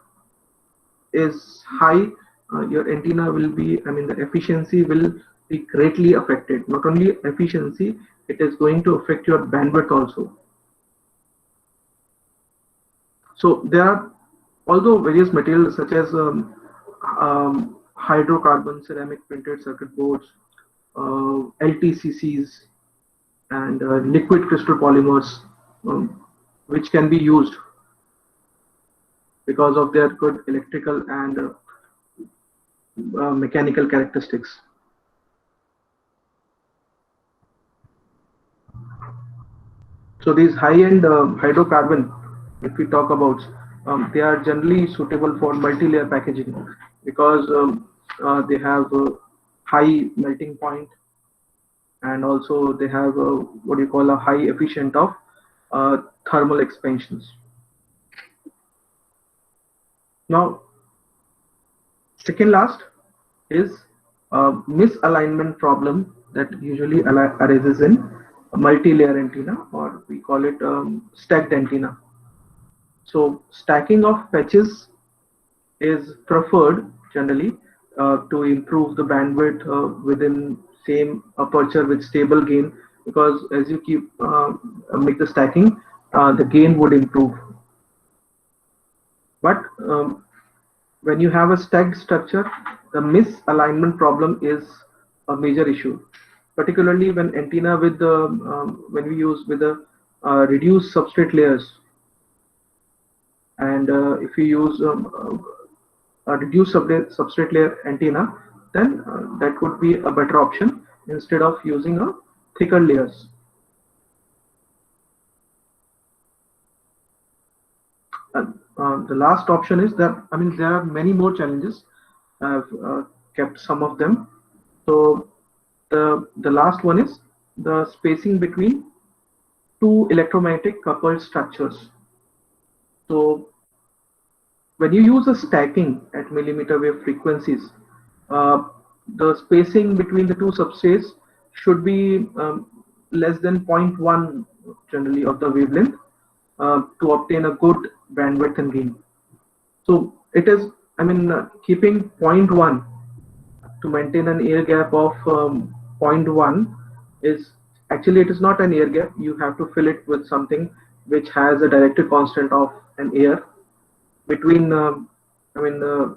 high, your antenna will be, I mean, the efficiency will be greatly affected. Not only efficiency, it is going to affect your bandwidth also. So there are also various materials such as hydrocarbon ceramic printed circuit boards, LTCCs, and liquid crystal polymers, which can be used because of their good electrical and mechanical characteristics. So these high-end hydrocarbon, if we talk about, they are generally suitable for multi-layer packaging because they have a high melting point, and also they have what you call a high efficient of thermal expansions. Now, second last is a misalignment problem that usually arises in a multi-layer antenna, or we call it stacked antenna. So stacking of patches is preferred generally to improve the bandwidth within same aperture with stable gain, because as you keep make the stacking, the gain would improve. But when you have a stacked structure, the misalignment problem is a major issue, particularly when antenna with the when we use with the reduced substrate layers, and if you use a reduced substrate layer antenna, then that would be a better option instead of using a thicker layers. The last option is that, I mean, there are many more challenges. I've kept some of them. So the last one is the spacing between two electromagnetic coupled structures. So when you use a stacking at millimeter wave frequencies, uh, the spacing between the two substrates should be less than 0.1 generally of the wavelength to obtain a good bandwidth and gain. So it is, I mean, keeping 0.1 to maintain an air gap of 0.1 is actually, it is not an air gap. You have to fill it with something which has a directed constant of an air between I mean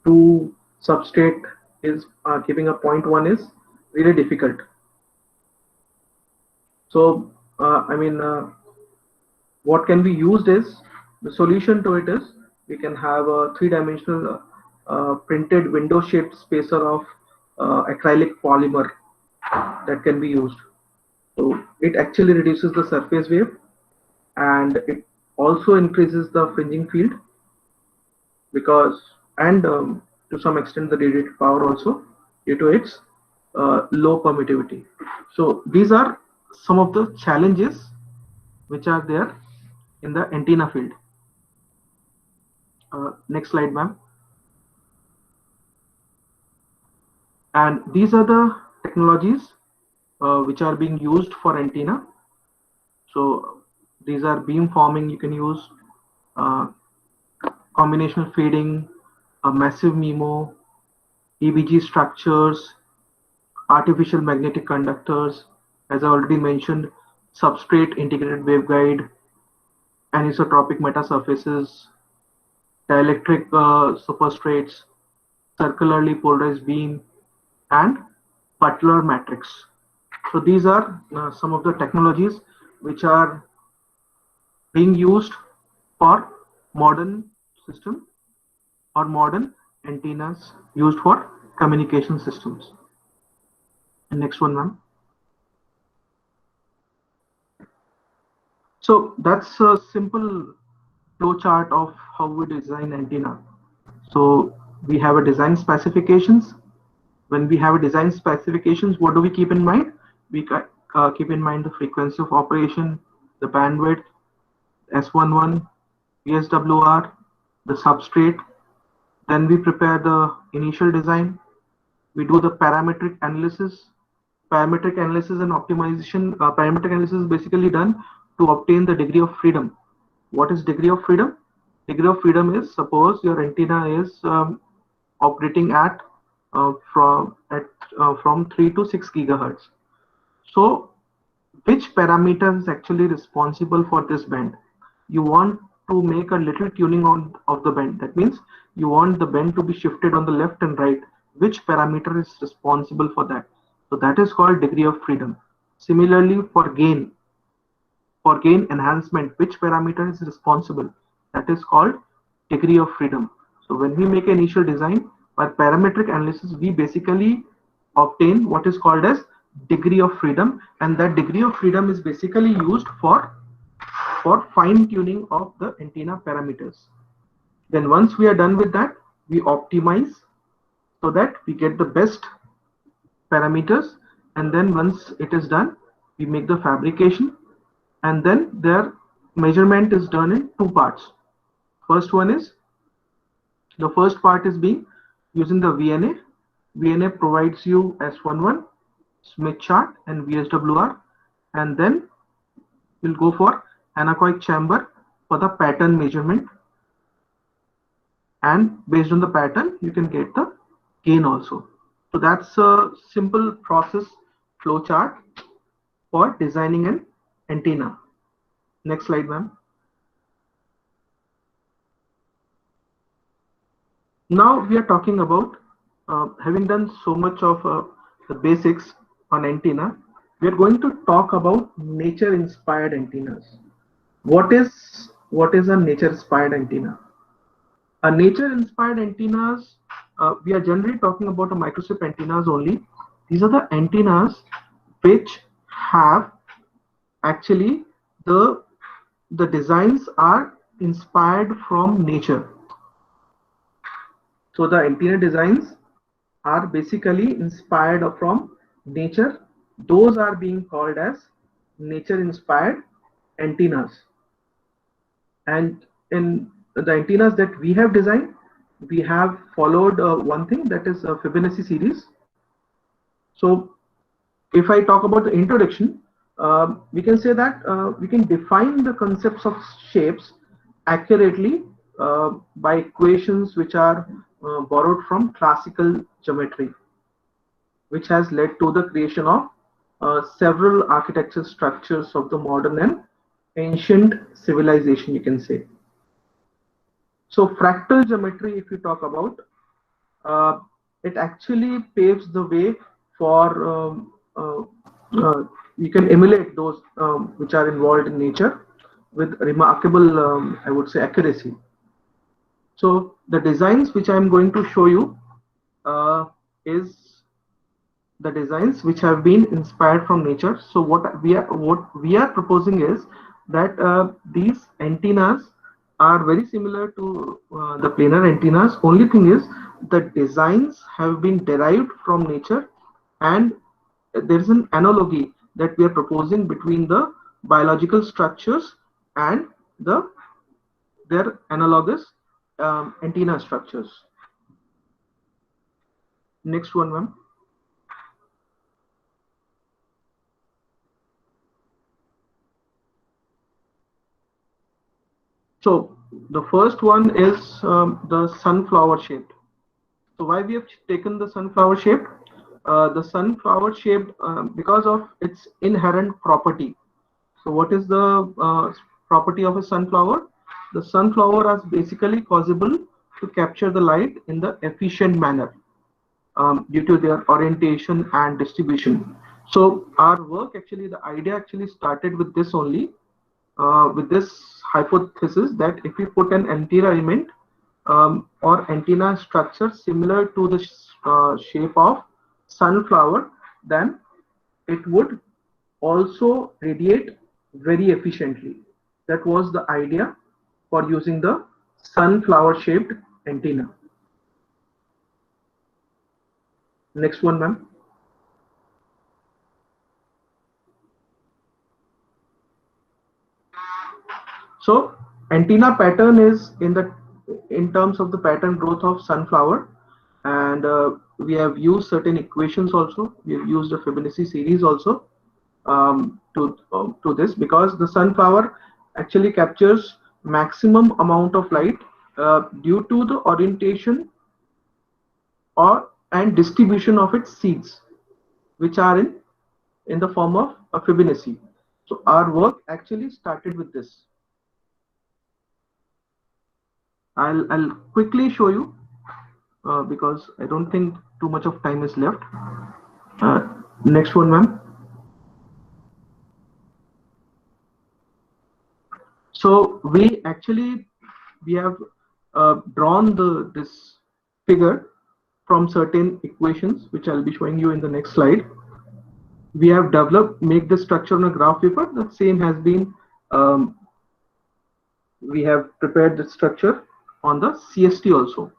two substrate is keeping a 0.1 is really difficult. So I mean what can be used is, the solution to it is, we can have a three-dimensional printed window shaped spacer of acrylic polymer that can be used. So it actually reduces the surface wave, and it also increases the fringing field, because, and to some extent the radiated power also, due to its low permittivity. So these are some of the challenges which are there in the antenna field. Next slide, ma'am. And these are the technologies which are being used for antenna. So these are beam forming. You can use uh, combinational fading, a massive MIMO, EBG structures, artificial magnetic conductors, as I already mentioned, substrate integrated waveguide, anisotropic metasurfaces, dielectric superstrates, circularly polarized beam, and Butler matrix. So these are some of the technologies which are being used for modern system or modern antennas used for communication systems. And next one, ma'am. So that's a simple flow chart of how we design antenna. So we have a design specifications. When we have a design specifications, what do we keep in mind? We keep in mind the frequency of operation, the bandwidth, S11, VSWR, the substrate. Then we prepare the initial design. We do the parametric analysis. Parametric analysis and optimization. Parametric analysis is basically done to obtain the degree of freedom. What is degree of freedom? Degree of freedom is, suppose your antenna is operating at from 3 to 6 gigahertz. So which parameter is actually responsible for this band? You want to make a little tuning on of the band. That means you want the band to be shifted on the left and right. Which parameter is responsible for that? So that is called degree of freedom. Similarly, for gain enhancement, which parameter is responsible? That is called degree of freedom. So when we make an initial design, By parametric analysis, we basically obtain what is called as degree of freedom, and that degree of freedom is basically used for fine tuning of the antenna parameters. Then once we are done with that, we optimize so that we get the best parameters, and then once it is done, we make the fabrication, and then their measurement is done in two parts. First one is, the first part is being using the VNA. VNA provides you S11, Smith chart, and VSWR, and then we'll go for anechoic chamber for the pattern measurement, and based on the pattern you can get the gain also. So that's a simple process flow chart for designing an antenna. Next slide, ma'am. Now we are talking about, having done so much of the basics on antenna, we are going to talk about nature inspired antennas. What is a nature inspired antenna? A nature inspired antennas, we are generally talking about a microstrip antennas only. These are the antennas which have actually the designs are inspired from nature. So the antenna designs are basically inspired from nature. Those are being called as nature inspired antennas. And in the antennas that we have designed, we have followed one thing, that is a Fibonacci series. So if I talk about the introduction, we can say that we can define the concepts of shapes accurately by equations which are borrowed from classical geometry, which has led to the creation of several architecture structures of the modern and ancient civilization, you can say. So fractal geometry, if you talk about, it actually paves the way for you can emulate those which are involved in nature with remarkable, I would say, accuracy. So the designs which I am going to show you is the designs which have been inspired from nature. So what we are proposing is that these antennas are very similar to the planar antennas. Only thing is the designs have been derived from nature, and there is an analogy that we are proposing between the biological structures and their analogous antenna structures. Next one, ma'am. So the first one is the sunflower shaped. So why we have taken the sunflower shaped? The sunflower shaped because of its inherent property. So what is the property of a sunflower? The sunflower is basically possible to capture the light in the efficient manner due to their orientation and distribution. So our work actually, the idea actually started with this only, with this hypothesis that if we put an antenna element or antenna structure similar to the shape of sunflower, then it would also radiate very efficiently. That was the idea for using the sunflower shaped antenna. Next one, ma'am. So antenna pattern is in terms of the pattern growth of sunflower, and we have used certain equations also. We have used a Fibonacci series also to this, because the sunflower actually captures maximum amount of light due to the orientation or and distribution of its seeds, which are in the form of a Fibonacci. So our work actually started with this. I'll quickly show you because I don't think too much of time is left. Next one, ma'am. So we have drawn this figure from certain equations, which I'll be showing you in the next slide. We have developed, make the structure on a graph paper. The same has been, we have prepared the structure on the CST also.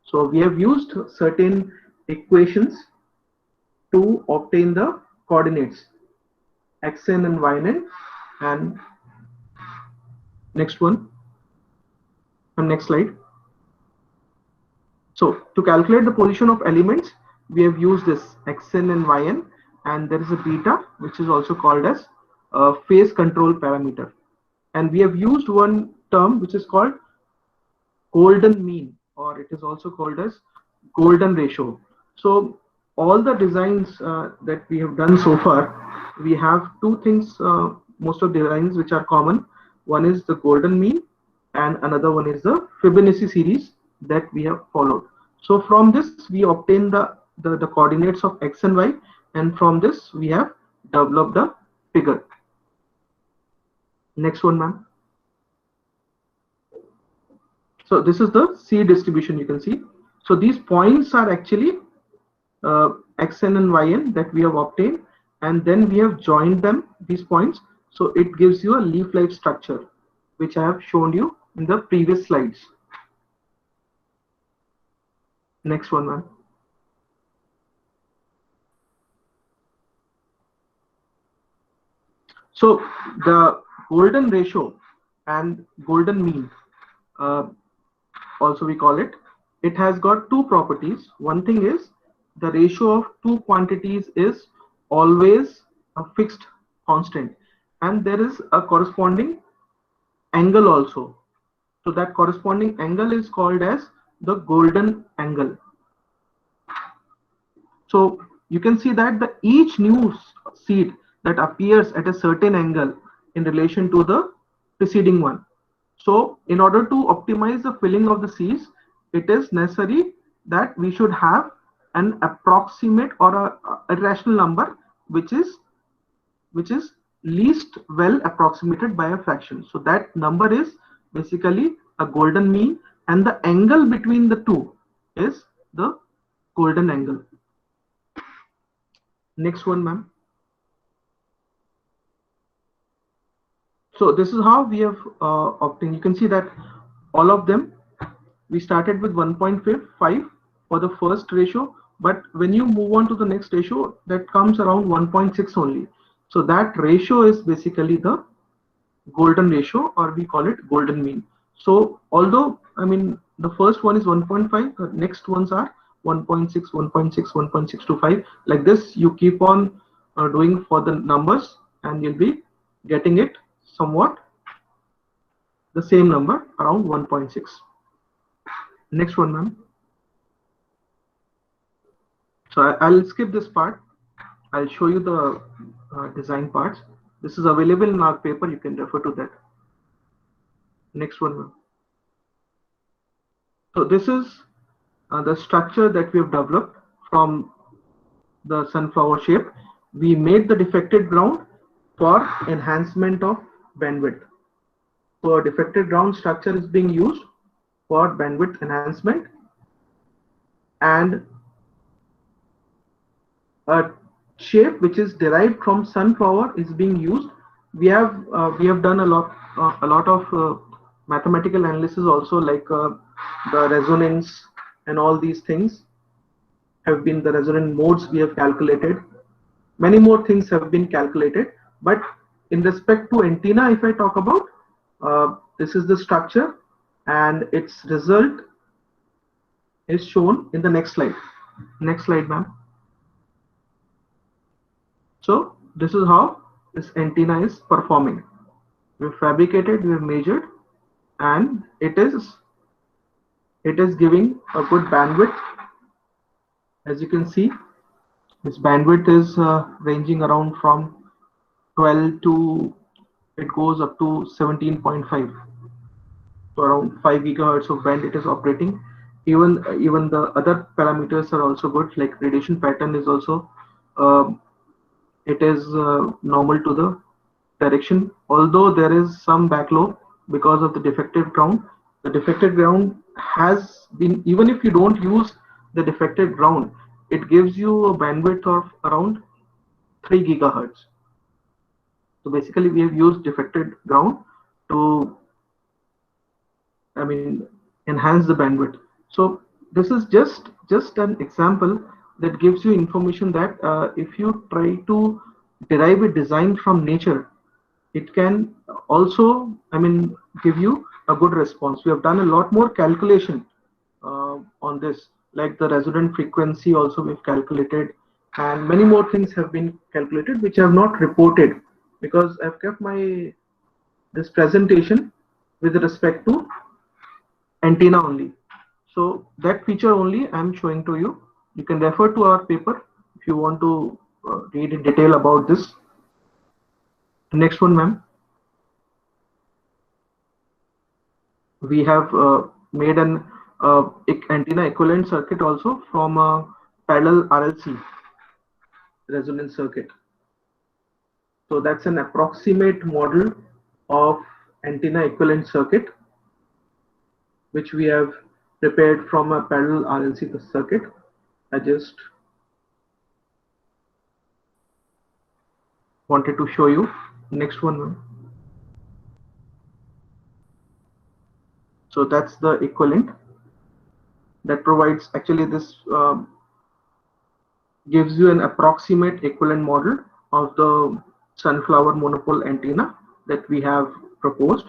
So we have used certain equations to obtain the coordinates xn and yn, and next one, and next slide. So to calculate the position of elements, we have used this xn and yn, and there is a beta, which is also called as a phase control parameter. And we have used one term which is called golden mean, or it is also called as golden ratio. So all the designs that we have done so far, we have two things, most of the designs which are common. One is the golden mean, and another one is the Fibonacci series that we have followed. So from this we obtain the coordinates of x and y, and from this we have developed the figure. Next one, ma'am. So this is the C distribution, you can see. So these points are actually xn and yn that we have obtained, and then we have joined them, these points. So it gives you a leaf-like structure, which I have shown you in the previous slides. Next one, ma'am. So the golden ratio and golden mean, also we call it, it has got two properties. One thing is the ratio of two quantities is always a fixed constant, and there is a corresponding angle also. So that corresponding angle is called as the golden angle. So you can see that each new seed that appears at a certain angle in relation to the preceding one. So in order to optimize the filling of the seeds, it is necessary that we should have an approximate or a rational number which is least well approximated by a fraction. So that number is basically a golden mean, and the angle between the two is the golden angle. Next one, ma'am. So this is how we have obtained. You can see that all of them, we started with 1.5 for the first ratio, but when you move on to the next ratio, that comes around 1.6 only. So that ratio is basically the golden ratio, or we call it golden mean. So although, I mean, the first one is 1.5, the next ones are 1.6, 1.6, 1.625. Like this, you keep on doing for the numbers, and you'll be getting it somewhat the same number, around 1.6. Next one, ma'am. So I'll skip this part. I'll show you the design parts. This is available in our paper. You can refer to that. Next one, ma'am. So this is the structure that we have developed from the sunflower shape. We made the defected ground for enhancement of bandwidth. So a defected ground structure is being used for bandwidth enhancement, and a shape which is derived from sunflower is being used. We have done a lot of mathematical analysis also, like the resonance and all these things have been, the resonant modes we have calculated. Many more things have been calculated, but in respect to antenna, if I talk about, this is the structure, and its result is shown in the next slide. Next slide, ma'am. So this is how this antenna is performing. We've fabricated, we've measured, and it is giving a good bandwidth. As you can see, this bandwidth is ranging around from 12 to, it goes up to 17.5. So around 5 gigahertz of band it is operating. Even the other parameters are also good, like radiation pattern is also it is normal to the direction, although there is some backload because of the defective ground. The defective ground has been, even if you don't use the defected ground, it gives you a bandwidth of around 3 gigahertz. So basically we have used defected ground to, I mean, enhance the bandwidth. So this is just an example that gives you information that if you try to derive a design from nature, it can also, I mean, give you a good response. We have done a lot more calculation on this, like the resonant frequency also we've calculated, and many more things have been calculated which I have not reported because I've kept my this presentation with respect to antenna only. So that feature only I'm showing to you. You can refer to our paper if you want to read in detail about this. Next one, ma'am. We have made an antenna equivalent circuit also from a parallel RLC resonance circuit. So that's an approximate model of antenna equivalent circuit which we have prepared from a parallel RLC circuit. I just wanted to show you. Next one. So that's the equivalent that provides, actually this gives you an approximate equivalent model of the sunflower monopole antenna that we have proposed.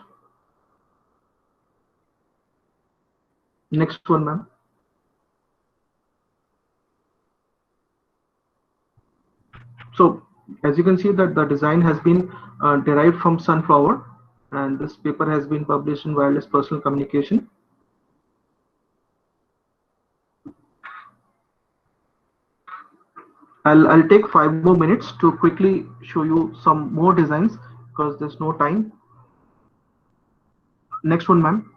Next one, ma'am. So as you can see that the design has been derived from sunflower, and this paper has been published in Wireless Personal Communication. I'll take 5 more minutes to quickly show you some more designs because there's no time. Next one, ma'am.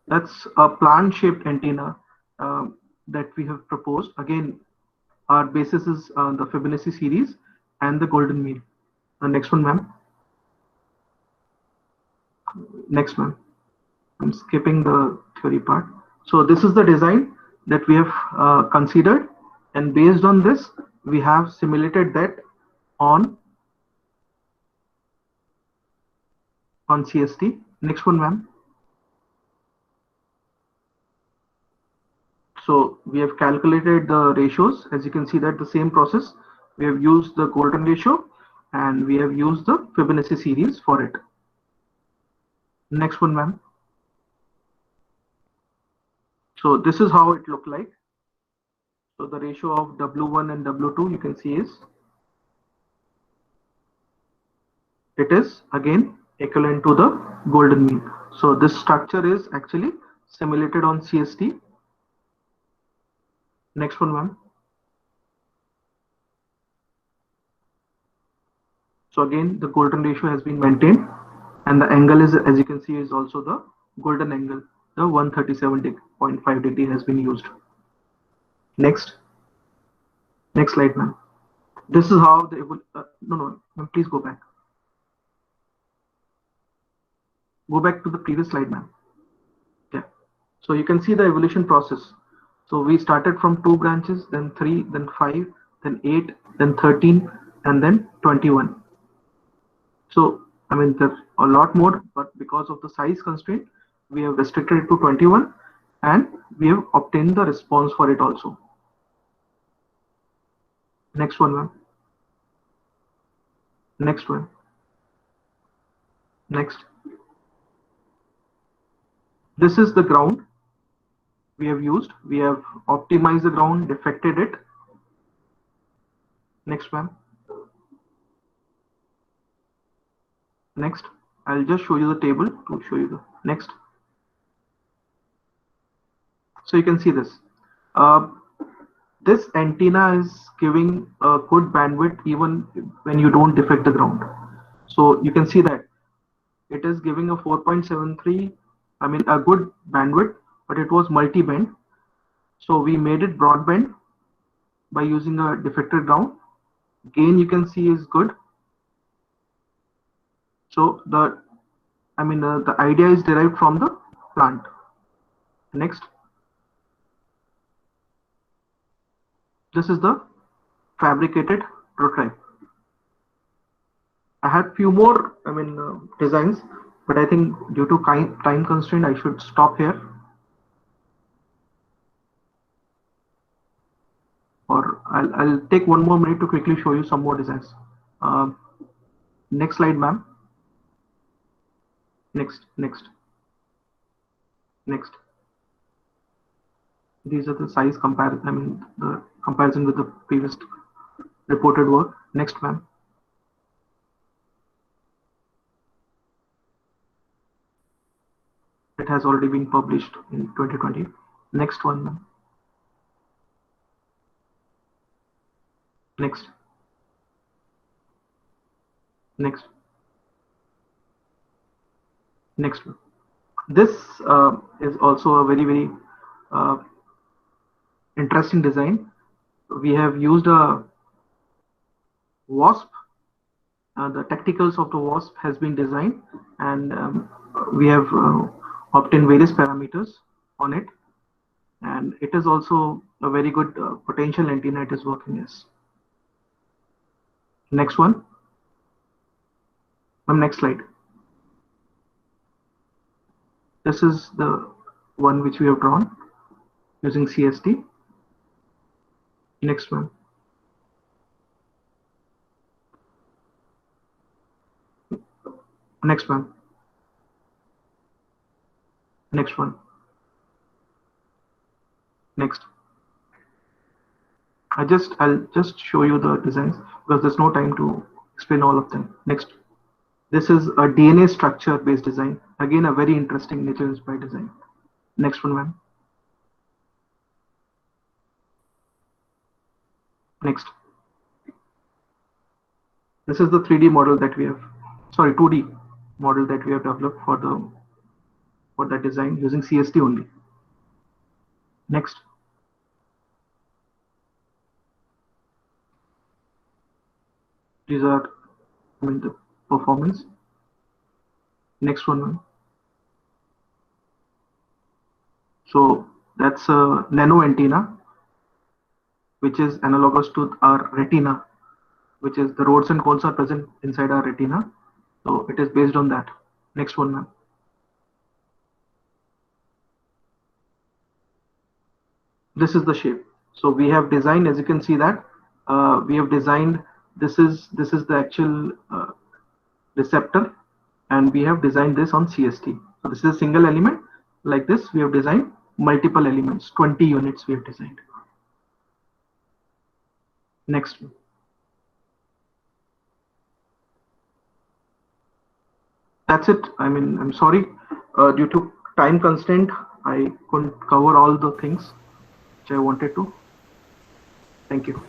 That's a plant-shaped antenna that we have proposed. Again, our basis is the Fibonacci series and the golden mean. Next one, ma'am. Next, ma'am. I'm skipping the theory part. So this is the design that we have considered, and based on this, we have simulated that on CST. Next one, ma'am. So we have calculated the ratios. As you can see that the same process, we have used the golden ratio and we have used the Fibonacci series for it. Next one, ma'am. So this is how it looked like. So the ratio of W1 and W2 you can see is, it is again equivalent to the golden mean. So this structure is actually simulated on CST. Next one, ma'am. So again, the golden ratio has been maintained, and the angle is, as you can see, is also the golden angle. The 137.5 degree has been used. Next slide, ma'am. This is how the no, please go back. Go back to the previous slide, ma'am. Yeah. So you can see the evolution process. So we started from 2 branches, then 3, then 5, then 8, then 13, and then 21. So I mean there's a lot more, but because of the size constraint, we have restricted it to 21, and we have obtained the response for it also. Next one, ma'am. Next one. Next. This is the ground we have used. We have optimized the ground, defected it. Next, ma'am. Next. I'll just show you the table to show you the next. So you can see this. This antenna is giving a good bandwidth even when you don't defect the ground. So you can see that it is giving a 4.73, I mean a good bandwidth, but it was multi-band. So we made it broadband by using a defected ground. Gain you can see is good. So the idea is derived from the plant. Next. This is the fabricated prototype. I had few more, designs, but I think due to time constraint, I should stop here. Or I'll take 1 more minute to quickly show you some more designs. Next slide, ma'am. Next. These are the size comparison. The comparison with the previous reported work. Next, ma'am. It has already been published in 2020. Next one, ma'am. Next. This is also a very interesting design. We have used a wasp. The tacticals of the wasp has been designed, and we have obtained various parameters on it, and it is also a very good potential antenna it is working as. Next one. Next slide. This is the one which we have drawn using CST. Next one. Next one. Next one. Next. I'll just show you the designs because there's no time to explain all of them. Next. This is a DNA structure based design. Again, a very interesting nature inspired design. Next one, ma'am. Next. This is the 3D model that we have, 2D model that we have developed for that design using CST only. Next. These are the performance. Next one, ma'am. So that's a nano antenna, which is analogous to our retina, which is the rods and cones are present inside our retina. So it is based on that. Next one, ma'am. This is the shape. So we have designed, as you can see that we have designed, this is the actual receptor, and we have designed this on CST. So this is a single element. Like this, we have designed multiple elements, 20 units we have designed. Next. That's it. I'm sorry, due to time constraint, I couldn't cover all the things which I wanted to. Thank you.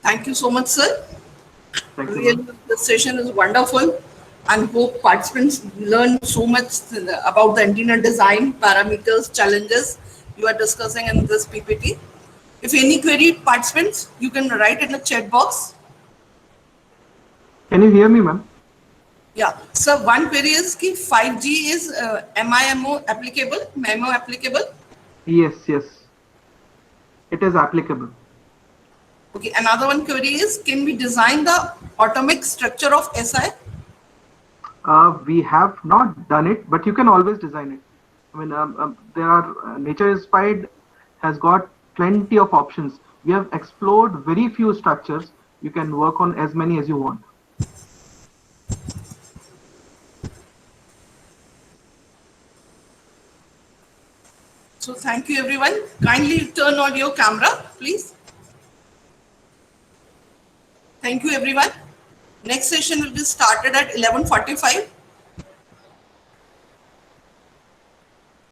Thank you so much, sir. Thank you. Really, the session is wonderful, and hope participants learn so much about the antenna design, parameters, challenges you are discussing in this PPT. If any query, participants, you can write in the chat box. Can you hear me, ma'am? Yeah. So one query is ki 5G is MIMO applicable, MIMO applicable? Yes. It is applicable. Okay. Another one query is, can we design the atomic structure of SI? We have not done it, but you can always design it. There are nature inspired has got plenty of options. We have explored very few structures. You can work on as many as you want. So thank you, everyone. Kindly turn on your camera, please. Thank you, everyone. Next session will be started at 11:45.